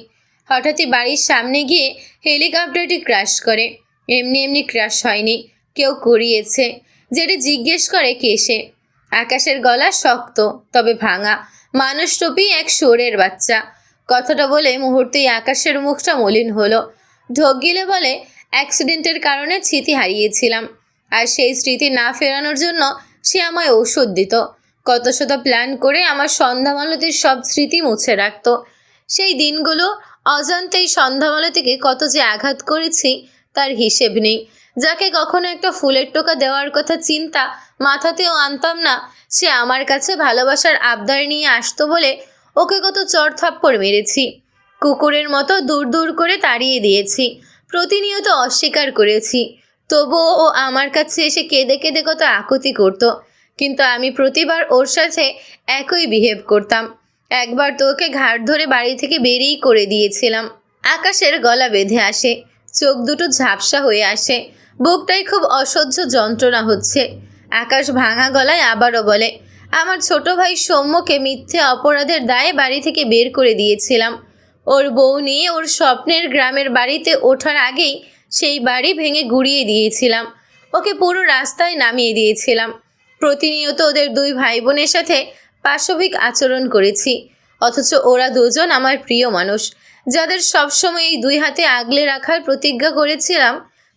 হঠাৎই বাড়ির সামনে গিয়ে হেলিকপ্টারটি ক্র্যাশ করে। এমনি এমনি ক্র্যাশ হয়নি, কেউ করিয়েছে। যেটি জিজ্ঞেস করে কে সে। আকাশের গলা শক্ত তবে ভাঙা, মানুষরূপী এক শুয়োরের বাচ্চা। কথাটা বলে মুহূর্তেই আকাশের মুখটা মলিন হলো। ঢোক গিলে বলে, অ্যাক্সিডেন্টের কারণে স্মৃতি হারিয়েছিলাম, আর সেই স্মৃতি না ফেরানোর জন্য সে আমায় ঔষধ দিত। কত শত প্ল্যান করে আমার সন্ধ্যা মালতীর সব স্মৃতি মুছে রাখত। সেই দিনগুলো অজান্তেই সন্ধ্যা মালতীকে কত যে আঘাত করেছি তার হিসেব নেই। যাকে কখনো একটা ফুলের টোকা দেওয়ার কথা চিন্তা মাথাতেও আনতাম না, সে আমার কাছে ভালোবাসার আবদার নিয়ে আসতো বলে ওকে কত চড় থাপ্পড় মেরেছি। কুকুরের মতো দূর দূর করে তাড়িয়ে দিয়েছি, প্রতিনিয়ত অস্বীকার করেছি। তবুও ও আমার কাছে এসে কেঁদে কেঁদে কত আকুতি করত। কিন্তু আমি প্রতিবার ওর সাথে একই বিহেভ করতাম। একবার তো ওকে ঘাড় ধরে বাড়ি থেকে বেরিয়ে করে দিয়েছিলাম। আকাশের গলা বেঁধে আসে, চোখ দুটো ঝাপসা হয়ে আসে, বুকটাই খুব অসহ্য যন্ত্রণা হচ্ছে। আকাশ ভাঙা গলায় আবারও বলে, আমার ছোট ভাই সৌম্যকে মিথ্যে অপরাধের দায়ে বাড়ি থেকে বের করে দিয়েছিলাম। ওর বউ নিয়ে ওর স্বপ্নের গ্রামের বাড়িতে ওঠার আগেই সেই বাড়ি ভেঙে গুড়িয়ে দিয়েছিলাম। ওকে পুরো রাস্তায় নামিয়ে দিয়েছিলাম। প্রতিনিয়ত ওদের দুই ভাই বোনের সাথে পাশবিক আচরণ করেছি, অথচ ওরা দুজন আমার প্রিয় মানুষ, যাদের সবসময় এই দুই হাতে আগলে রাখার প্রতিজ্ঞা করেছিলাম,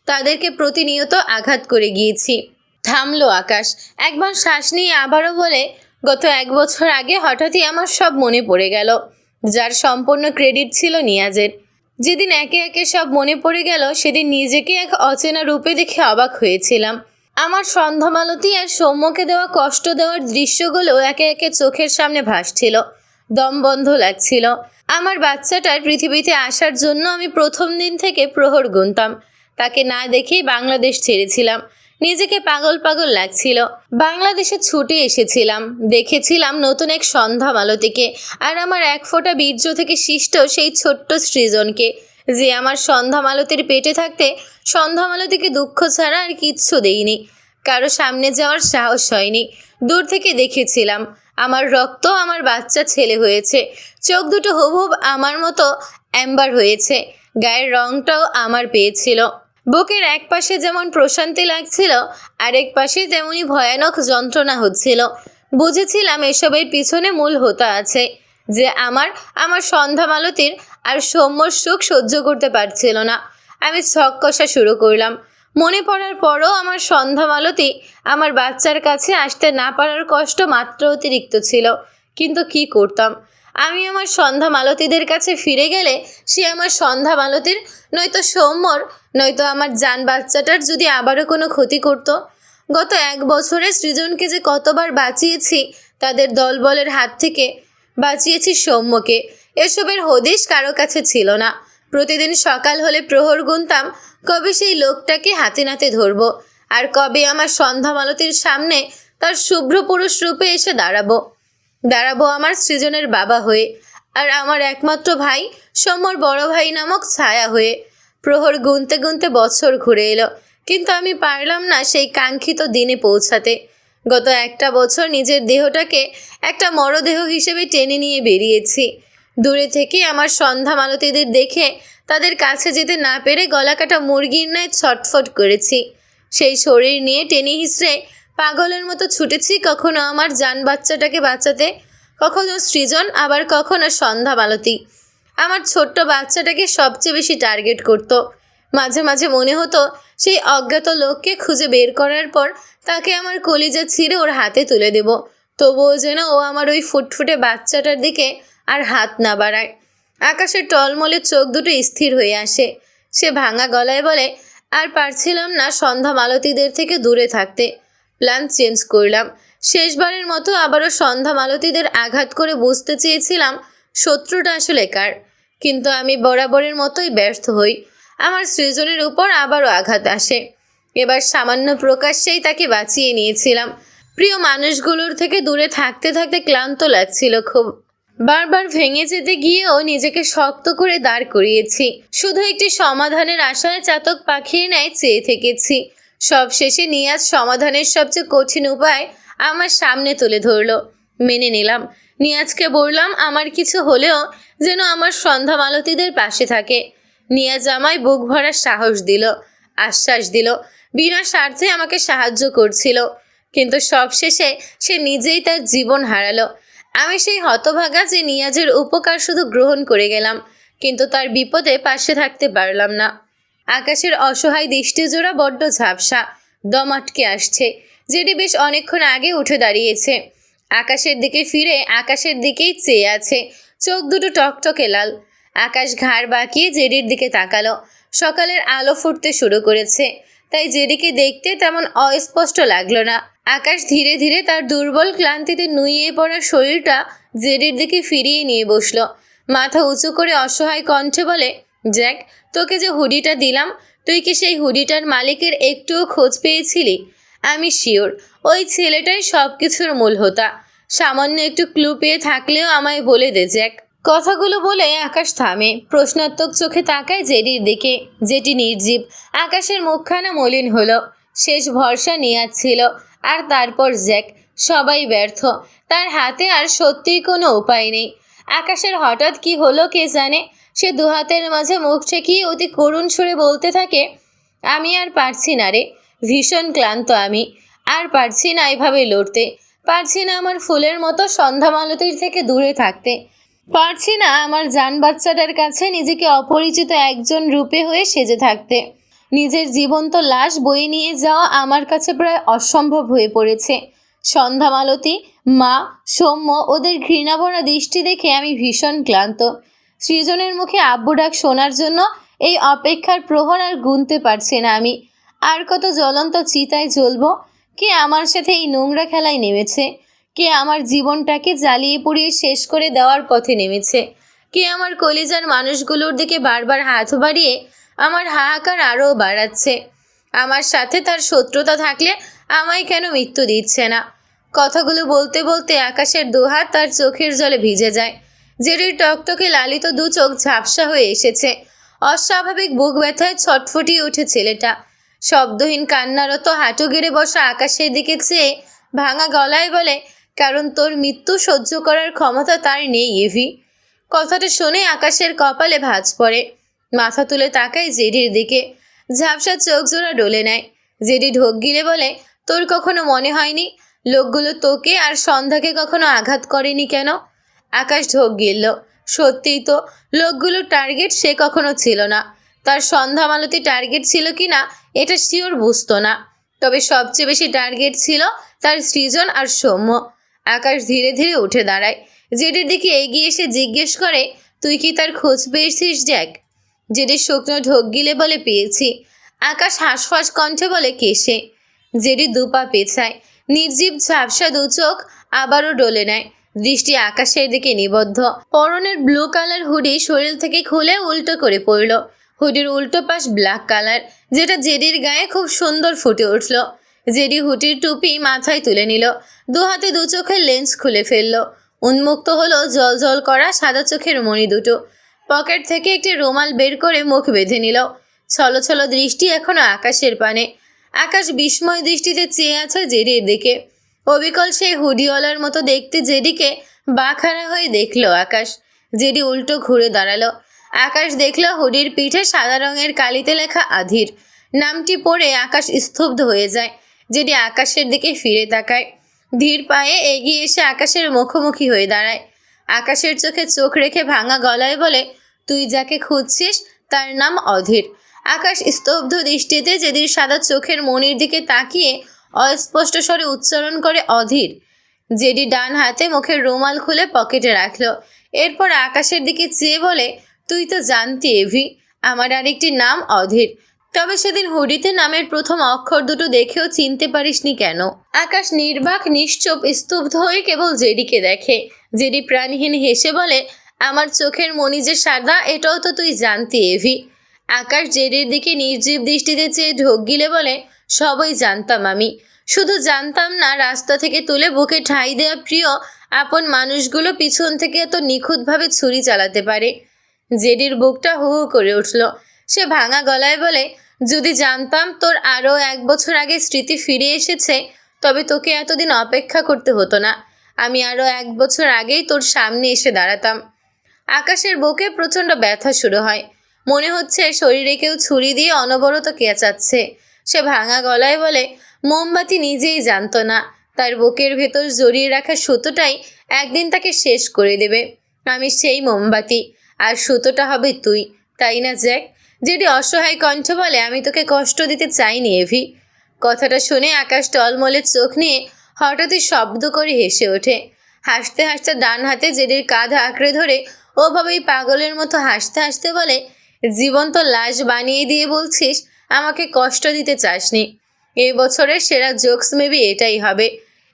তাদেরকে প্রতিনিয়ত আঘাত করে গিয়েছি। থামলো আকাশ, একবার শ্বাস নিয়ে আবারও বলে, গত 1 বছর আগে হঠাৎই আমার সব মনে পড়ে গেল, যার সম্পূর্ণ ক্রেডিট ছিল নিয়াজের। যেদিন একে একে সব মনে পড়ে গেল, সেদিন নিজেকে এক অচেনা রূপে দেখে অবাক হয়েছিলাম। আমার সন্ধ্যামালতী আর সৌম্যকে দেওয়া কষ্ট দেওয়ার দৃশ্যগুলো একে একে চোখের সামনে ভাসছিল। দম বন্ধ লাগছিল। আমার বাচ্চাটার পৃথিবীতে আসার জন্য আমি প্রথম দিন থেকে প্রহর গুনতাম। তাকে না দেখেই বাংলাদেশ ছেড়েছিলাম। নিজেকে পাগল পাগল লাগছিল। বাংলাদেশে ছুটে এসেছিলাম, দেখেছিলাম নতুন এক সন্ধ্যামালতীকে, আর আমার এক ফোঁটা বীর্য থেকে সৃষ্ট সেই ছোট্ট সৃজনকে, যে আমার সন্ধ্যামালতীর পেটে থাকতে সন্ধ্যামালতীকে দুঃখ ছাড়া আর কিচ্ছু দেইনি। কারো সামনে যাওয়ার সাহস হয়নি। দূর থেকে দেখেছিলাম আমার রক্ত আমার বাচ্চা ছেলে হয়েছে। চোখ দুটো হুবহুব আমার মতো অ্যাম্বার হয়েছে। গায়ের রংটাও আমার পেয়েছিল। বুকের এক পাশে যেমন প্রশান্তি লাগছিল, আরেক পাশে তেমনি ভয়ানক যন্ত্রণা হচ্ছিল। বুঝেছিলাম এসবের পিছনে মূল হোতা আছে, যে আমার সন্ধ্যামালতীর আর সৌম্যর সুখ সহ্য করতে পারছিল না। আমি ছক কষা শুরু করলাম। মনে পড়ার পরও আমার সন্ধ্যামালতী আমার বাচ্চার কাছে আসতে না পারার কষ্ট মাত্র অতিরিক্ত ছিল। কিন্তু কি করতাম? আমি আমার সন্ধ্যামালতীদের কাছে ফিরে গেলে সে আমার সন্ধ্যামালতীর, নয়তো সৌম্যর, নয়তো আমার জান বাচ্চাটার যদি আবারও কোনো ক্ষতি করত। গত 1 বছরে সৃজনকে যে কতবার বাঁচিয়েছি তাদের দলবলের হাত থেকে, বাঁচিয়েছি সৌম্যকে, এসবের হদিশ কারো কাছে ছিল না। প্রতিদিন সকাল হলে প্রহর গুনতাম কবে সেই লোকটাকে হাতে নাতে ধরবো, আর কবে আমার সন্ধ্যামালতীর সামনে তার শুভ্র পুরুষ রূপে এসে দাঁড়াবো আমার সৃজনের বাবা হয়ে, আর আমার একমাত্র ভাই সৌম্যর বড় ভাই নামক ছায়া হয়ে। প্রহর গুনতে গুনতে বছর ঘুরে এলো, কিন্তু আমি পারলাম না সেই কাঙ্ক্ষিত দিনে পৌঁছাতে। গত 1 বছর নিজের দেহটাকে একটা মরদেহ হিসেবে টেনে নিয়ে বেরিয়েছি। দূরে থেকে আমার সন্ধ্যামালতীদের দেখে তাদের কাছে যেতে না পেরে গলাকাটা মুরগির ন্যায় ছটফট করেছি। সেই শরীর নিয়ে টেনে হিসড়ে পাগলের মতো ছুটেছি, কখনো আমার জান বাচ্চাটাকে বাঁচাতে, কখনো সৃজন, আবার কখনো সন্ধ্যামালতী। আমার ছোট্ট বাচ্চাটাকে সবচেয়ে বেশি টার্গেট করতো। মাঝে মাঝে মনে হতো সেই অজ্ঞাত লোককে খুঁজে বের করার পর তাকে আমার কলিজা ছিঁড়ে ওর হাতে তুলে দেব, তবুও যেন ও আমার ওই ফুটফুটে বাচ্চাটার দিকে আর হাত না বাড়ায়। আকাশের টলমলে চোখ দুটো স্থির হয়ে আসে। সে ভাঙা গলায় বলে, আর পারছিলাম না সন্ধ্যামালতীদের থেকে দূরে থাকতে। প্ল্যান চেঞ্জ করলাম। শেষবারের মতো আবারও সন্ধ্যামালতীদের আঘাত করে বুঝতে চেয়েছিলাম শত্রুটা আসলে কার, কিন্তু আমি বরাবরের মতোই ব্যর্থ হই। আমার সৃজনের উপর আবারও আঘাত আসে। এবার সামান্য প্রকাশ্যেই তাকে বাঁচিয়ে নিয়েছিলাম। প্রিয় মানুষগুলোর থেকে দূরে থাকতে থাকতে ক্লান্ত লাগছিল খুব। বারবার ভেঙে যেতে গিয়েও নিজেকে শক্ত করে দাঁড় করিয়েছি। শুধু একটি সমাধানের আশায় চাতক পাখির ন্যায় চেয়ে থেকেছি। সবশেষে নিয়াজ সমাধানের সবচেয়ে কঠিন উপায় আমার সামনে তুলে ধরলো। মেনে নিলাম। নিয়াজকে বললাম আমার কিছু হলেও যেন আমার সন্ধ্যামালতীদের পাশে থাকে। নিয়াজ আমায় বুক ভরার সাহস দিল, আশ্বাস দিল, বিনা স্বার্থে আমাকে সাহায্য করছিল। কিন্তু সবশেষে সে নিজেই তার জীবন হারালো। আমি সেই হতভাগা যে নিয়াজের উপকার শুধু গ্রহণ করে গেলাম, কিন্তু তার বিপদে পাশে থাকতে পারলাম না। আকাশের অসহায় দৃষ্টিজোড়া বড্ড ঝাপসা, দম আটকে আসছে। যেটি বেশ অনেকক্ষণ আগে উঠে দাঁড়িয়েছে। আকাশের দিকে ফিরে আকাশের দিকেই চেয়ে আছে, চোখ দুটো টকটকে লাল। আকাশ ঘাড় বাঁকিয়ে জেডির দিকে তাকালো। সকালের আলো ফুটতে শুরু করেছে, তাই জেডিকে দেখতে তেমন অস্পষ্ট লাগলো না। আকাশ ধীরে ধীরে তার দুর্বল ক্লান্তিতে নুইয়ে পড়া শরীরটা জেডির দিকে ফিরিয়ে নিয়ে বসলো। মাথা উঁচু করে অসহায় কণ্ঠে বলে, জ্যাক, তোকে যে হুডিটা দিলাম, তুই কি সেই হুডিটার মালিকের একটুও খোঁজ পেয়েছিলি? আমি শিওর ওই ছেলেটাই সব কিছুর মূল হোতা। সামান্য একটু ক্লু পেয়ে থাকলেও আমায় বলে দে জ্যাক। কথাগুলো বলে আকাশ থামে, প্রশ্নাত্মক চোখে তাকায় জেডির দিকে। যেটি নির্জীব। আকাশের মুখখানা মলিন হলো। শেষ ভরসা নিয়াজ ছিল, আর তারপর জ্যাক। সবাই ব্যর্থ। তার হাতে আর সত্যিই কোনো উপায় নেই। আকাশের হঠাৎ কি হলো কে জানে। সে দুহাতের মাঝে মুখ ঠেকিয়ে অতি করুণ সুরে বলতে থাকে, আমি আর পারছি না রে, ভীষণ ক্লান্ত আমি। আর পারছি না এভাবে লড়তে, পারছি না আমার ফুলের মতো সন্ধ্যা মালতীর থেকে দূরে থাকতে, পারছি না আমার জান বাচ্চাটার কাছে নিজেকে অপরিচিত একজন রূপে হয়ে সেজে থাকতে। নিজের জীবন্ত লাশ বয়ে নিয়ে যাওয়া আমার কাছে প্রায় অসম্ভব হয়ে পড়েছে। সন্ধ্যা মালতী, মা, সৌম্য, ওদের ঘৃণাভরা দৃষ্টি দেখে আমি ভীষণ ক্লান্ত। সৃজনের মুখে আব্বু ডাক শোনার জন্য এই অপেক্ষার প্রহর আর গুনতে পারছি না আমি। আর কত জ্বলন্ত চিতায় জ্বলব? কে আমার সাথে এই নোংরা খেলায় নেমেছে? কে আমার জীবনটাকে জ্বালিয়ে পুড়িয়ে শেষ করে দেওয়ার পথে নেমেছে? কে আমার কলিজার মানুষগুলোর দিকে বারবার হাত বাড়িয়ে আমার হাহাকার আরও বাড়াচ্ছে? আমার সাথে তার শত্রুতা থাকলে আমায় কেন মৃত্যু দিচ্ছে না? কথাগুলো বলতে বলতে আকাশের দুহাত তার চোখের জলে ভিজে যায়। জেরির টকটকে লালিত দু চোখ ঝাপসা হয়ে এসেছে। অস্বাভাবিক বুক ব্যথায় ছটফটিয়ে ওঠে ছেলেটা। শব্দহীন কান্নারত হাঁটু গেড়ে বসা আকাশের দিকে চেয়ে ভাঙা গলায় বলে, কারণ তোর মৃত্যু সহ্য করার ক্ষমতা তার নেই এভি। কথাটা শুনে আকাশের কপালে ভাঁজ পড়ে। মাথা তুলে তাকায় জেডির দিকে। ঝাপসা চোখ জোড়া ডলে নেয়। জেডি ঢোক গিলে বলে, তোর কখনো মনে হয়নি লোকগুলো তোকে আর সন্ধ্যাকে কখনো আঘাত করেনি কেন? আকাশ ঢোক গিলল। সত্যিই তো, লোকগুলোর টার্গেট সে কখনো ছিল না। তার সন্ধ্যা মালতী টার্গেট ছিল কি না এটা শিওর বুঝতো না। তবে সবচেয়ে বেশি টার্গেট ছিল তার সৃজন আর সৌম্য। আকাশ ধীরে ধীরে উঠে দাঁড়ায়। জেডির দিকে এগিয়ে এসে জিজ্ঞেস করে, তুই কি তার খোঁজ পেয়েছিস জ্যাক? জেডি শুকনো ঢোক গিলে বলে, পেয়েছি। আকাশ হাঁসফাঁস কণ্ঠে বলে, কেসে? জেডি দুপা পেছায়। নির্জীব ঝাপসা দু চোখ আবারও ডলে নেয়। দৃষ্টি আকাশের দিকে নিবদ্ধ। পরনের ব্লু কালার হুডি শরীর থেকে খুলে উল্টো করে পড়ল। হুডির উল্টো পাশ ব্ল্যাক কালার, যেটা জেডির গায়ে খুব সুন্দর ফুটে উঠল। জেডি হুডির টুপি মাথায় তুলে নিল। দু হাতে দু চোখের লেন্স খুলে ফেলল। উন্মুক্ত হলো জল জল করা সাদা চোখের মণি দুটো। পকেট থেকে একটি রুমাল বের করে মুখ বেঁধে নিল। ছলো ছলো দৃষ্টি এখনো আকাশের পানে। আকাশ বিস্ময় দৃষ্টিতে চেয়ে আছে জেডির দিকে। অবিকল সেই হুডিওয়ালার মতো দেখতে জেডিকে বাখারা হয়ে দেখল আকাশ। জেডি উল্টো ঘুরে দাঁড়ালো। আকাশ দেখল হুডির পিঠে সাদা রঙের কালিতে লেখা আধির। নামটি পড়ে আকাশ স্তব্ধ হয়ে যায়। জেডি আকাশের দিকে ফিরে তাকায়। ধীর পায়ে এগিয়ে এসে আকাশের মুখোমুখি হয়ে দাঁড়ায়। আকাশের চোখে চোখ রেখে ভাঙা গলায় বলে, তুই যাকে খুঁজছিস তার নাম অধীর। আকাশ স্তব্ধ দৃষ্টিতে জেডির সাদা চোখের মনির দিকে তাকিয়ে অস্পষ্ট স্বরে উচ্চারণ করে, অধীর। জেডি ডান হাতে মুখের রুমাল খুলে পকেটে রাখল। এরপর আকাশের দিকে চেয়ে বলে, তুই তো জানতি এভি, আমার আরেকটি নাম অধীর। তবে সেদিন হুডিতে নামের প্রথম অক্ষর দুটো দেখেও চিনতে পারিসনি কেন? আকাশ নির্বাক নিশ্চুপ স্তব্ধ হয়ে কেবল জেডিকে দেখে। জেডি প্রাণহীন হেসে বলে, আমার চোখের মণি যে সাদা এটাও তো তুই জানতি এভি। আকাশ জেডির দিকে নির্জীব দৃষ্টিতে চেয়ে ঢোক গিলে বলে, সবই জানতাম আমি। শুধু জানতাম না রাস্তা থেকে তুলে বুকে ঠাঁই দেওয়া প্রিয় আপন মানুষগুলো পিছন থেকে এত নিখুঁতভাবে ছুরি চালাতে পারে। জেডির বুকটা হু হু করে উঠল। সে ভাঙা গলায় বলে, যদি জানতাম তোর আরও 1 বছর আগে স্মৃতি ফিরে এসেছে তবে তোকে এতদিন অপেক্ষা করতে হতো না। আমি আরও 1 বছর আগেই তোর সামনে এসে দাঁড়াতাম। আকাশের বুকে প্রচণ্ড ব্যথা শুরু হয়। মনে হচ্ছে শরীরে কেউ ছুরি দিয়ে অনবরত কেঁচাচ্ছে। সে ভাঙা গলায় বলে, মোমবাতি নিজেই জানতো না তার বুকের ভেতর জড়িয়ে রাখা সুতোটাই একদিন তাকে শেষ করে দেবে। আমি সেই মোমবাতি, আর সুতোটা হবে তুই, তাই না জ্যাক? জেডি অসহায় কণ্ঠ বলে, আমি তোকে কষ্ট দিতে চাইনি এভি। কথাটা শুনে আকাশ টলমলে চোখ নিয়ে হঠাৎই শব্দ করে হেসে ওঠে। হাসতে হাসতে ডান হাতে জেডির কাঁধ আঁকড়ে ধরে ওভাবেই পাগলের মতো হাসতে হাসতে বলে, জীবন্ত লাশ বানিয়ে দিয়ে বলছিস আমাকে কষ্ট দিতে চাসনি। এ বছরের সেরা জোকস মেবি এটাই হবে।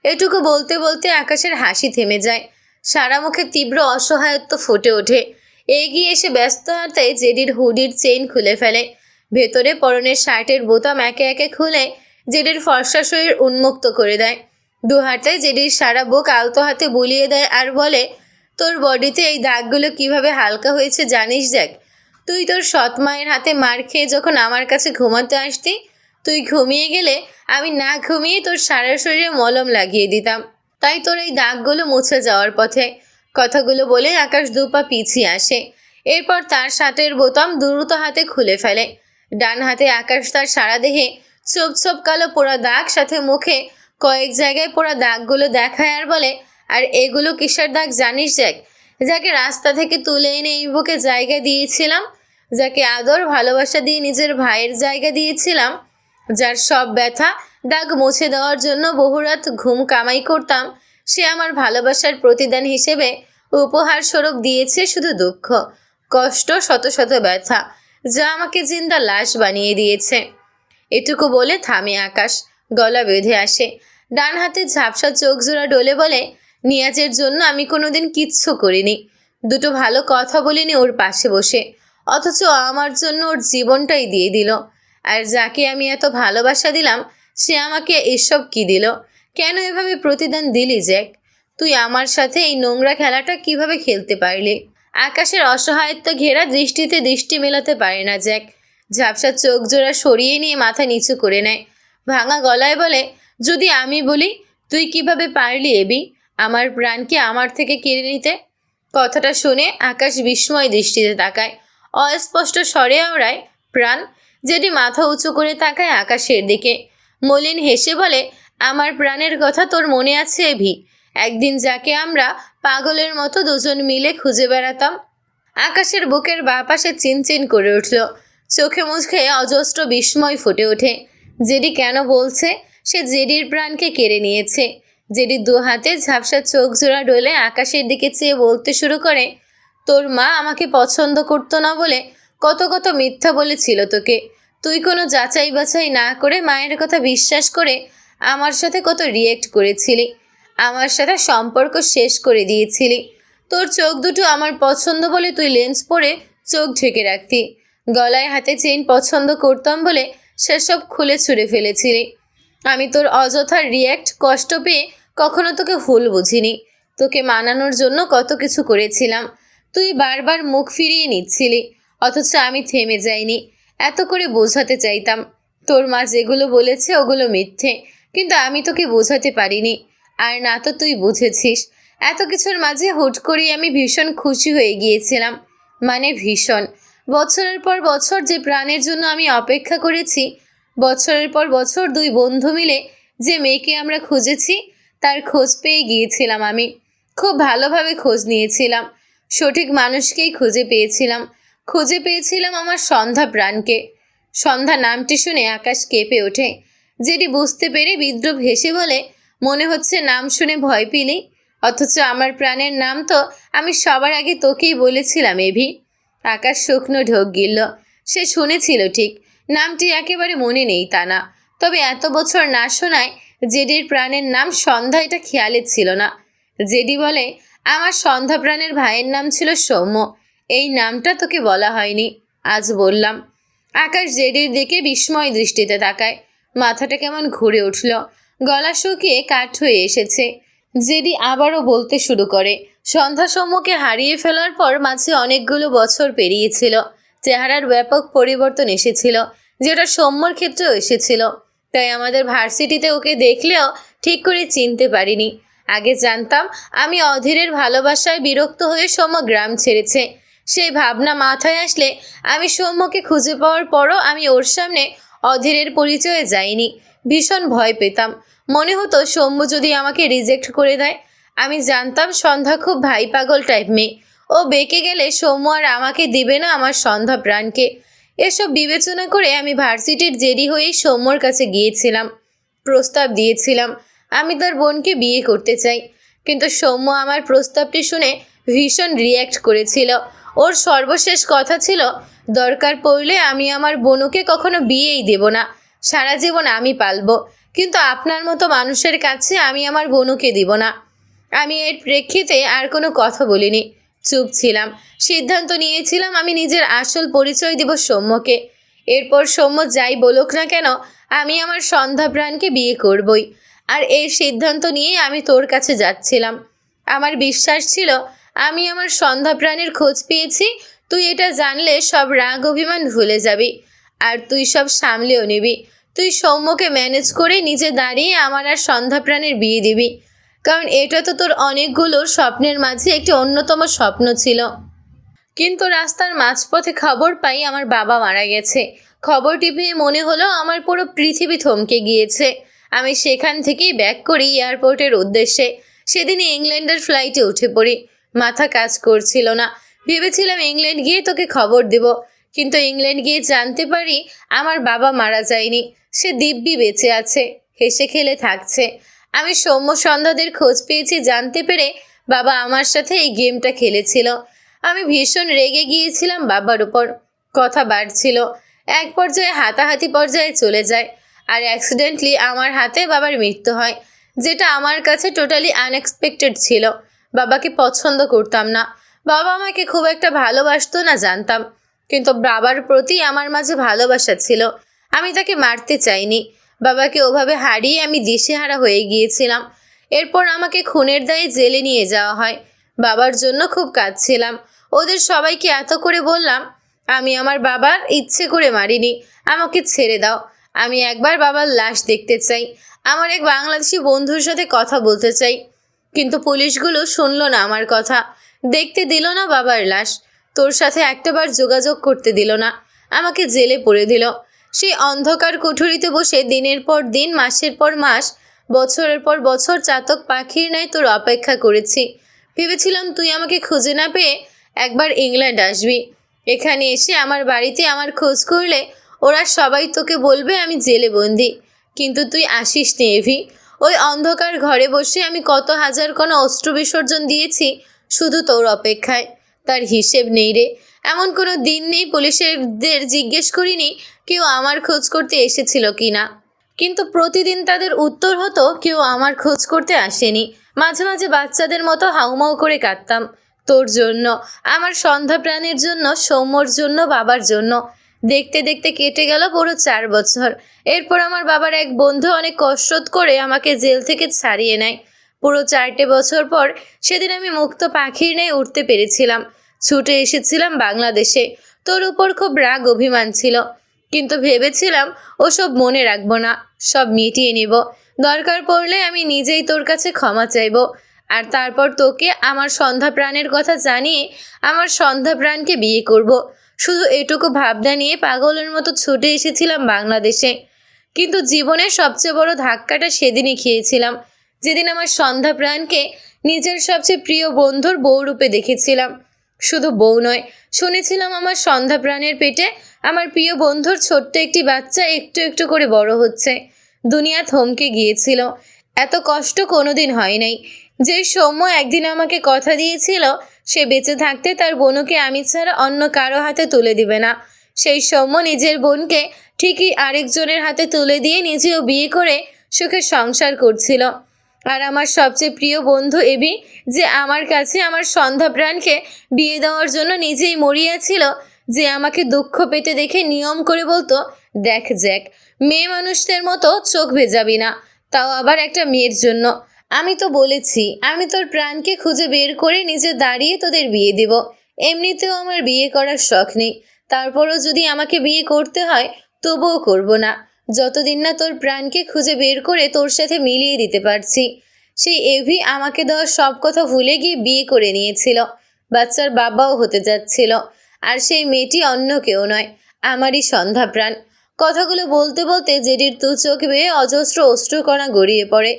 এটুকু বলতে বলতে আকাশের হাসি থেমে যায়। সারা মুখে তীব্র অসহায়ত্ব ফুটে ওঠে। এগিয়ে এসে ব্যস্ত হাতে জেডির হুডির চেইন খুলে ফেলে। ভেতরে পরনের শার্টের বোতাম একে একে খুলে জেডির ফর্সা শরীর উন্মুক্ত করে দেয়। দু হাতে জেডির সারা বুক আলতো হাতে বুলিয়ে দেয় আর বলে, তোর বডিতে এই দাগগুলো কিভাবে হালকা হয়েছে জানিস জ্যাক? তুই তোর সৎ মায়ের হাতে মার খেয়ে যখন আমার কাছে ঘুমাতে আসতি, তুই ঘুমিয়ে গেলে আমি না ঘুমিয়ে তোর সারা শরীরে মলম লাগিয়ে দিতাম। তাই তোর এই দাগগুলো মুছে যাওয়ার পথে। কথাগুলো বলে আকাশ দুপা পিছিয়ে আসে। এরপর তার শার্টের বোতাম দ্রুত হাতে খুলে ফেলে। ডান হাতে আকাশ তার সারা দেহে ছোপ ছোপ কালো পোড়া দাগ, সাথে মুখে কয়েক জায়গায় পোড়া দাগগুলো দেখায় আর বলে, আর এগুলো কিসের দাগ জানিস জ্যাক? যাকে রাস্তা থেকে তুলে এনে এই বুকে জায়গা দিয়েছিলাম, যাকে আদর ভালোবাসা দিয়ে নিজের ভাইয়ের জায়গা দিয়েছিলাম, যার সব ব্যথা দাগ মুছে দেওয়ার জন্য বহুরাত ঘুম কামাই করতাম, সে আমার ভালোবাসার প্রতিদান হিসেবে উপহার স্বরূপ দিয়েছে শুধু দুঃখ, কষ্ট, শত শত ব্যথা, যা আমাকে জিন্দা লাশ বানিয়ে দিয়েছে। এটুকু বলে থামে আকাশ, গলা বেঁধে আসে, ডান হাতে ঝাপসা চোখ জোড়া ডলে বলে, নিয়াজের জন্য আমি কোনোদিন কিচ্ছু করিনি, দুটো ভালো কথা বলিনি ওর পাশে বসে, অথচ আমার জন্য ওর জীবনটাই দিয়ে দিল। আর যাকে আমি এত ভালোবাসা দিলাম, সে আমাকে এসব কি দিল? কেন এভাবে প্রতিদান দিলি জ্যাক? তুই আমার সাথে এই নোংরা খেলাটা কিভাবে খেলতে পারলি? আকাশের অসহায়ত্ব ঘেরা দৃষ্টিতে দৃষ্টি মেলাতে পারে না জ্যাক। ঝাপসা চোখ জোড়া সরিয়ে নিয়ে মাথা নিচু করে নেয়, ভাঙা গলায় বলে, যদি আমি বলি, তুই কিভাবে পারলি এবি আমার প্রাণকে আমার থেকে কেড়ে নিতে? কথাটা শুনে আকাশ বিস্ময় দৃষ্টিতে তাকায়, অস্পষ্ট স্বরে আওড়ায়, প্রাণ? যেটি মাথা উঁচু করে তাকায় আকাশের দিকে, মলিন হেসে বলে, আমার প্রাণের কথা তোর মনে আছে এবি? একদিন যাকে আমরা পাগলের মতো দুজন মিলে খুঁজে বেড়াতাম। আকাশের বুকের বাঁ পাশে চিনচিন করে উঠল, চোখে মুখে অজস্র বিস্ময় ফুটে ওঠে। জেডি কেন বলছে সে জেডির প্রাণকে কেড়ে নিয়েছে? জেডি দু হাতে ঝাপসা চোখ জোড়া ডলে আকাশের দিকে চেয়ে বলতে শুরু করে, তোর মা আমাকে পছন্দ করতো না বলে কত কত মিথ্যা বলেছিল তোকে। তুই কোনো যাচাই বাছাই না করে মায়ের কথা বিশ্বাস করে আমার সাথে কত রিয়েক্ট করেছিলি, আমার সাথে সম্পর্ক শেষ করে দিয়েছিলি। তোর চোখ দুটো আমার পছন্দ বলে তুই লেন্স পরে চোখ ঢেকে রাখতি, গলায় হাতে চেইন পছন্দ করতাম বলে সেসব খুলে ছুঁড়ে ফেলেছিলি। আমি তোর অযথা রিয়্যাক্ট কষ্ট পেয়ে কখনো তোকে ভুল বুঝিনি। তোকে মানানোর জন্য কত কিছু করেছিলাম, তুই বারবার মুখ ফিরিয়ে নিচ্ছিলি, অথচ আমি থেমে যাইনি। এত করে বোঝাতে চাইতাম, তোর মা যেগুলো বলেছে ওগুলো মিথ্যে, কিন্তু আমি তোকে বোঝাতে পারিনি। আর না তো তুই বুঝেছিস। এত কিছুর মাঝে হুট করেই আমি ভীষণ খুশি হয়ে গিয়েছিলাম, মানে ভীষণ। বছরের পর বছর যে প্রাণের জন্য আমি অপেক্ষা করেছি, বছরের পর বছর দুই বন্ধু মিলে যে মেয়েকে আমরা খুঁজেছি, তার খোঁজ পেয়ে গিয়েছিলাম আমি। খুব ভালোভাবে খোঁজ নিয়েছিলাম, সঠিক মানুষকেই খুঁজে পেয়েছিলাম আমার সন্ধ্যা প্রাণকে। সন্ধ্যা নামটি শুনে আকাশ কেঁপে ওঠে। যেটি বুঝতে পেরে বিদ্রুপ হেসে বলে, মনে হচ্ছে নাম শুনে ভয় পেলি, অথচ আমার প্রাণের নাম তো আমি সবার আগে তোকেই বলেছিলাম এভি। আকাশ শুকনো ঢোক গিলল। সে শুনেছিল ঠিক, নামটি একেবারে মনে নেই তা না, তবে এত বছর না শোনায় জেডির প্রাণের নাম সন্ধ্যা এটা খেয়ালে ছিল না। জেডি বলে, আমার সন্ধ্যা প্রাণের ভাইয়ের নাম ছিল সৌম্য, এই নামটা তোকে বলা হয়নি, আজ বললাম। আকাশ জেডির দিকে বিস্ময় দৃষ্টিতে তাকায়, মাথাটা কেমন ঘুরে উঠল, গলা শুকিয়ে কাঠ হয়ে এসেছে। জেডি আবারও বলতে শুরু করে, সন্ধ্যা সৌম্যকে হারিয়ে ফেলার পর মাঝে অনেকগুলো বছর পেরিয়েছিল, চেহারার ব্যাপক পরিবর্তন এসেছিল, যেটা সৌম্যর ক্ষেত্রেও এসেছিল। তাই আমাদের ভার্সিটিতে ওকে দেখলেও ঠিক করে চিনতে পারিনি। আগে জানতাম আমি অধীরের ভালোবাসায় বিরক্ত হয়ে সৌম্য গ্রাম ছেড়েছে, সেই ভাবনা মাথায় আসলে আমি সৌম্যকে খুঁজে পাওয়ার পরও আমি ওর সামনে অধীরের পরিচয়ে যাইনি। ভীষণ ভয় পেতাম, মনে হতো সৌম্য যদি আমাকে রিজেক্ট করে দেয়। আমি জানতাম সন্ধ্যা খুব ভাই পাগল টাইপ মেয়ে, ও বেঁকে গেলে সৌম্য আর আমাকে দিবে না আমার সন্ধ্যা প্রাণকে। এসব বিবেচনা করে আমি ভার্সিটির জেডি হয়েই সৌম্যর কাছে গিয়েছিলাম, প্রস্তাব দিয়েছিলাম আমি তার বোনকে বিয়ে করতে চাই। কিন্তু সৌম্য আমার প্রস্তাবটি শুনে ভীষণ রিয়্যাক্ট করেছিল। ওর সর্বশেষ কথা ছিল, দরকার পড়লে আমি আমার বোনকে কখনো বিয়েই দেব না, সারা জীবন আমি পালবো, কিন্তু আপনার মতো মানুষের কাছে আমি আমার বোনকে দিব না। আমি এর প্রেক্ষিতে আর কোনো কথা বলিনি, চুপ ছিলাম। সিদ্ধান্ত নিয়েছিলাম আমি নিজের আসল পরিচয় দেব সৌম্যকে। এরপর সৌম্য যাই বলুক না কেন, আমি আমার সন্ধ্যা প্রাণকে বিয়ে করবই। আর এই সিদ্ধান্ত নিয়ে আমি তোর কাছে যাচ্ছিলাম। আমার বিশ্বাস ছিল আমি আমার সন্ধ্যা প্রাণের খোঁজ পেয়েছি, তুই এটা জানলে সব রাগ অভিমান ভুলে যাবি, আর তুই সব সামলেও নিবি। তুই সৌম্যকে ম্যানেজ করে নিজে দাঁড়িয়ে আমার আর সন্ধ্যা প্রাণের বিয়ে দিবি, কারণ এটা তো তোর অনেকগুলো স্বপ্নের মাঝে একটি অন্যতম স্বপ্ন ছিল। কিন্তু রাস্তার মাঝপথে খবর পাই আমার বাবা মারা গেছে। খবরটি পেয়ে মনে হলো আমার পুরো পৃথিবী থমকে গিয়েছে। আমি সেখান থেকেই ব্যাক করি এয়ারপোর্টের উদ্দেশ্যে। সেদিনই ইংল্যান্ডের ফ্লাইটে উঠে পড়ি। মাথা কাজ করছিল না। ভেবেছিলাম ইংল্যান্ড গিয়ে তোকে খবর দেব, কিন্তু ইংল্যান্ড গিয়ে জানতে পারি আমার বাবা মারা যায়নি, সে দিব্যি বেঁচে আছে, হেসে খেলে থাকছে। আমি সৌম্য সন্ধ্যাদের খোঁজ পেয়েছি জানতে পেরে বাবা আমার সাথে এই গেমটা খেলেছিল। আমি ভীষণ রেগে গিয়েছিলাম বাবার উপর। কথা বাড়ছিল, এক পর্যায়ে হাতাহাতি পর্যায়ে চলে যায়, আর অ্যাক্সিডেন্টলি আমার হাতে বাবার মৃত্যু হয়, যেটা আমার কাছে টোটালি আনএক্সপেক্টেড ছিল। বাবাকে পছন্দ করতাম না, বাবা আমাকে খুব একটা ভালোবাসতো না জানতাম, কিন্তু বাবার প্রতি আমার মাঝে ভালোবাসা ছিল। আমি তাকে মারতে চাইনি। বাবাকে ওভাবে হারিয়ে আমি দিশেহারা হয়ে গিয়েছিলাম। এরপর আমাকে খুনের দায়ে জেলে নিয়ে যাওয়া হয়। বাবার জন্য খুব কাঁদছিলাম। ওদের সবাইকে এত করে বললাম, আমি আমার বাবার ইচ্ছে করে মারিনি, আমাকে ছেড়ে দাও। আমি একবার বাবার লাশ দেখতে চাই, আমার এক বাংলাদেশি বন্ধুর সাথে কথা বলতে চাই। কিন্তু পুলিশগুলো শুনলো না আমার কথা, দেখতে দিল না বাবার লাশ, তোর সাথে একটাবার যোগাযোগ করতে দিল না, আমাকে জেলে পুরে দিল। সেই অন্ধকার কুঠুরিতে বসে দিনের পর দিন, মাসের পর মাস, বছরের পর বছর চাতক পাখির ন্যায় তোর অপেক্ষা করেছি। ভেবেছিলাম তুই আমাকে খুঁজে না পেয়ে একবার ইংল্যান্ড আসবি। এখানে এসে আমার বাড়িতে আমার খোঁজ করলে ওরা সবাই তোকে বলবে আমি জেলে বন্দি। কিন্তু তুই আসিস নি এভি। ওই অন্ধকার ঘরে বসে আমি কত হাজার কোনো অস্ত্র বিসর্জন দিয়েছি শুধু তোর অপেক্ষায়, তার হিসেব নেই রে। এমন কোনো দিন নেই পুলিশেরদের জিজ্ঞেস করিনি কেউ আমার খোঁজ করতে এসেছিল কি না, কিন্তু প্রতিদিন তাদের উত্তর হতো কেউ আমার খোঁজ করতে আসেনি। মাঝে মাঝে বাচ্চাদের মতো হাউমাউ করে কাঁদতাম, তোর জন্য, আমার সন্ধ্যা প্রাণের জন্য, সৌম্যর জন্য, বাবার জন্য। দেখতে দেখতে কেটে গেল পুরো 4 বছর। এরপর আমার বাবার এক বন্ধু অনেক কষ্ট করে আমাকে জেল থেকে ছাড়িয়ে নেয়। পুরো 4টে বছর পর সেদিন আমি মুক্ত পাখির ন্যায় উঠতে পেরেছিলাম। ছুটে এসেছিলাম বাংলাদেশে। তোর উপর খুব রাগ অভিমান ছিল, কিন্তু ভেবেছিলাম ওসব মনে রাখবো না, সব মিটিয়ে নিব। দরকার পড়লে আমি নিজেই তোর কাছে ক্ষমা চাইব, আর তারপর তোকে আমার সন্ধ্যা প্রাণের কথা জানিয়ে আমার সন্ধ্যা প্রাণকে বিয়ে করব। শুধু এটুকু ভাবনা নিয়ে পাগলের মতো ছুটে এসেছিলাম বাংলাদেশে। কিন্তু জীবনের সবচেয়ে বড় ধাক্কাটা সেদিনই খেয়েছিলাম, যেদিন আমার সন্ধ্যা প্রাণকে নিজের সবচেয়ে প্রিয় বন্ধুর বউ রূপে দেখেছিলাম। শুধু বউ নয়, শুনেছিলাম আমার সন্ধ্যা প্রাণের পেটে আমার প্রিয় বন্ধুর ছোট্ট একটি বাচ্চা একটু একটু করে বড় হচ্ছে। দুনিয়া থমকে গিয়েছিল। এত কষ্ট কোনোদিন হয় নাই। যে সৌম্য একদিন আমাকে কথা দিয়েছিল সে বেঁচে থাকতে তার বোনকে আমি ছাড়া অন্য কারো হাতে তুলে দিবে না, সেই সৌম্য নিজের বোনকে ঠিকই আরেকজনের হাতে তুলে দিয়ে নিজেও বিয়ে করে সুখে সংসার করছিল। আর আমার সবচেয়ে প্রিয় বন্ধু এবি, যে আমার কাছে আমার সন্ধ্যা প্রাণকে বিয়ে দেওয়ার জন্য নিজেই মরিয়াছিল, যে আমাকে দুঃখ পেতে দেখে নিয়ম করে বলতো, দেখ জ্যাক, মেয়ে মানুষদের মতো চোখ ভেজাবি না, তাও আবার একটা মেয়ের জন্য। আমি তো বলেছি আমি তোর প্রাণকে খুঁজে বের করে নিজে দাঁড়িয়ে তোদের বিয়ে দিব। এমনিতেও আমার বিয়ে করার শখ নেই, তারপরও যদি আমাকে বিয়ে করতে হয় তবুও করব না, যতদিন না তোর প্রাণকে খুঁজে বের করে তোর সাথে মিলিয়ে দিতে পারছি। সেই এভি আমাকে দেওয়া সব কথা ভুলে গিয়ে বিয়ে করে নিয়েছিল, বাচ্চার বাবাও হতে যাচ্ছিল। আর সেই মেয়েটি অন্য কেউ নয়, আমারই সন্ধ্যা প্রাণ। কথাগুলো বলতে বলতে জেডির দু চোখ বেয়ে অজস্র অশ্রুকণা গড়িয়ে পড়ে।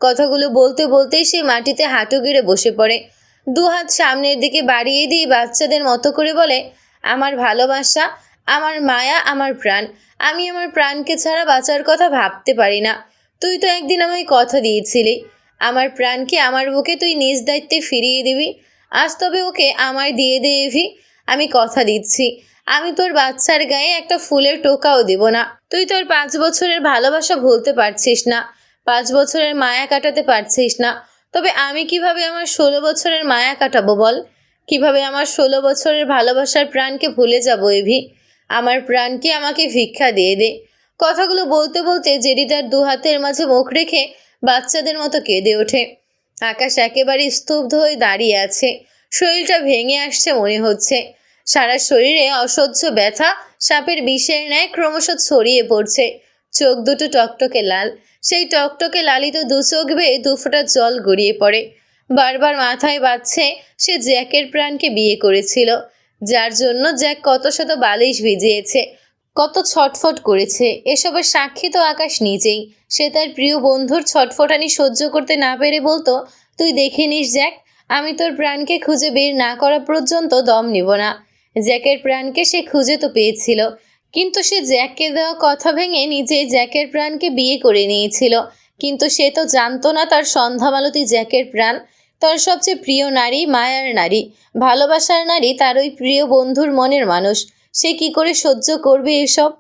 কথাগুলো বলতে বলতেই সে মাটিতে হাঁটু গেড়ে বসে পড়ে, দুহাত সামনের দিকে বাড়িয়ে দিয়ে বাচ্চাদের মতো করে বলে, আমার ভালোবাসা, আমার মায়া, আমার প্রাণ, আমি আমার প্রাণকে ছাড়া বাঁচার কথা ভাবতে পারি না। তুই তো একদিন আমায় কথা দিয়েছিলি আমার প্রাণকে আমার বুকে তুই নিজ দায়িত্বে ফিরিয়ে দিবি। আজ তবে ওকে আমার দিয়ে দে এভি, আমি কথা দিচ্ছি আমি তোর বাচ্চার গায়ে একটা ফুলের টোকাও দিব না। তুই তোর 5 বছরের ভালোবাসা ভুলতে পারছিস না, 5 বছরের মায়া কাটাতে পারছিস না, তবে আমি কিভাবে আমার 16 বছরের মায়া কাটাবো বল? কিভাবে আমার 16 বছরের ভালোবাসার প্রাণকে ভুলে যাবো এভি? আমার প্রাণকে আমাকে ভিক্ষা দিয়ে দে। কথাগুলো বলতে বলতে জেডি তার 2 হাতের মাঝে মুখ রেখে বাচ্চাদের মতো কেঁদে ওঠে। আকাশ একেবারে স্তব্ধ হয়ে দাঁড়িয়ে আছে, শরীরটা ভেঙে আসছে মনে হচ্ছে। সারা শরীরে অসহ্য ব্যথা সাপের বিষের ন্যায় ক্রমশ ছড়িয়ে পড়ছে। চোখ দুটো টকটকে লাল, সেই টকটকে লালিত 2 চোখ বেয়ে 2 ফোঁটা জল গড়িয়ে পড়ে। বারবার মাথায় বাজছে সে জ্যাকের প্রাণকে বিয়ে করেছিল, যার জন্য জ্যাক কত শত বালিশ ভিজিয়েছে, কত ছটফট করেছে। এসবের সাক্ষী তো আকাশ নিজেই। সে তার প্রিয় বন্ধুর ছটফটানি সহ্য করতে না পেরে বলতো, তুই দেখে নিস জ্যাক, আমি তোর প্রাণকে খুঁজে বের না করা পর্যন্ত দম নেব না। জ্যাকের প্রাণকে সে খুঁজে তো পেয়েছিল, কিন্তু সে জ্যাককে দেওয়া কথা ভেঙে নিজে জ্যাকের প্রাণকে বিয়ে করে নিয়েছিল। কিন্তু সে তো জানতো না তার সন্ধ্যামালতী জ্যাকের প্রাণ, তার সবচেয়ে প্রিয় নারী, মায়ার নারী, ভালোবাসার নারী, তার ওই প্রিয় বন্ধুর মনের মানুষ। সে কি করে সহ্য করবে এসব?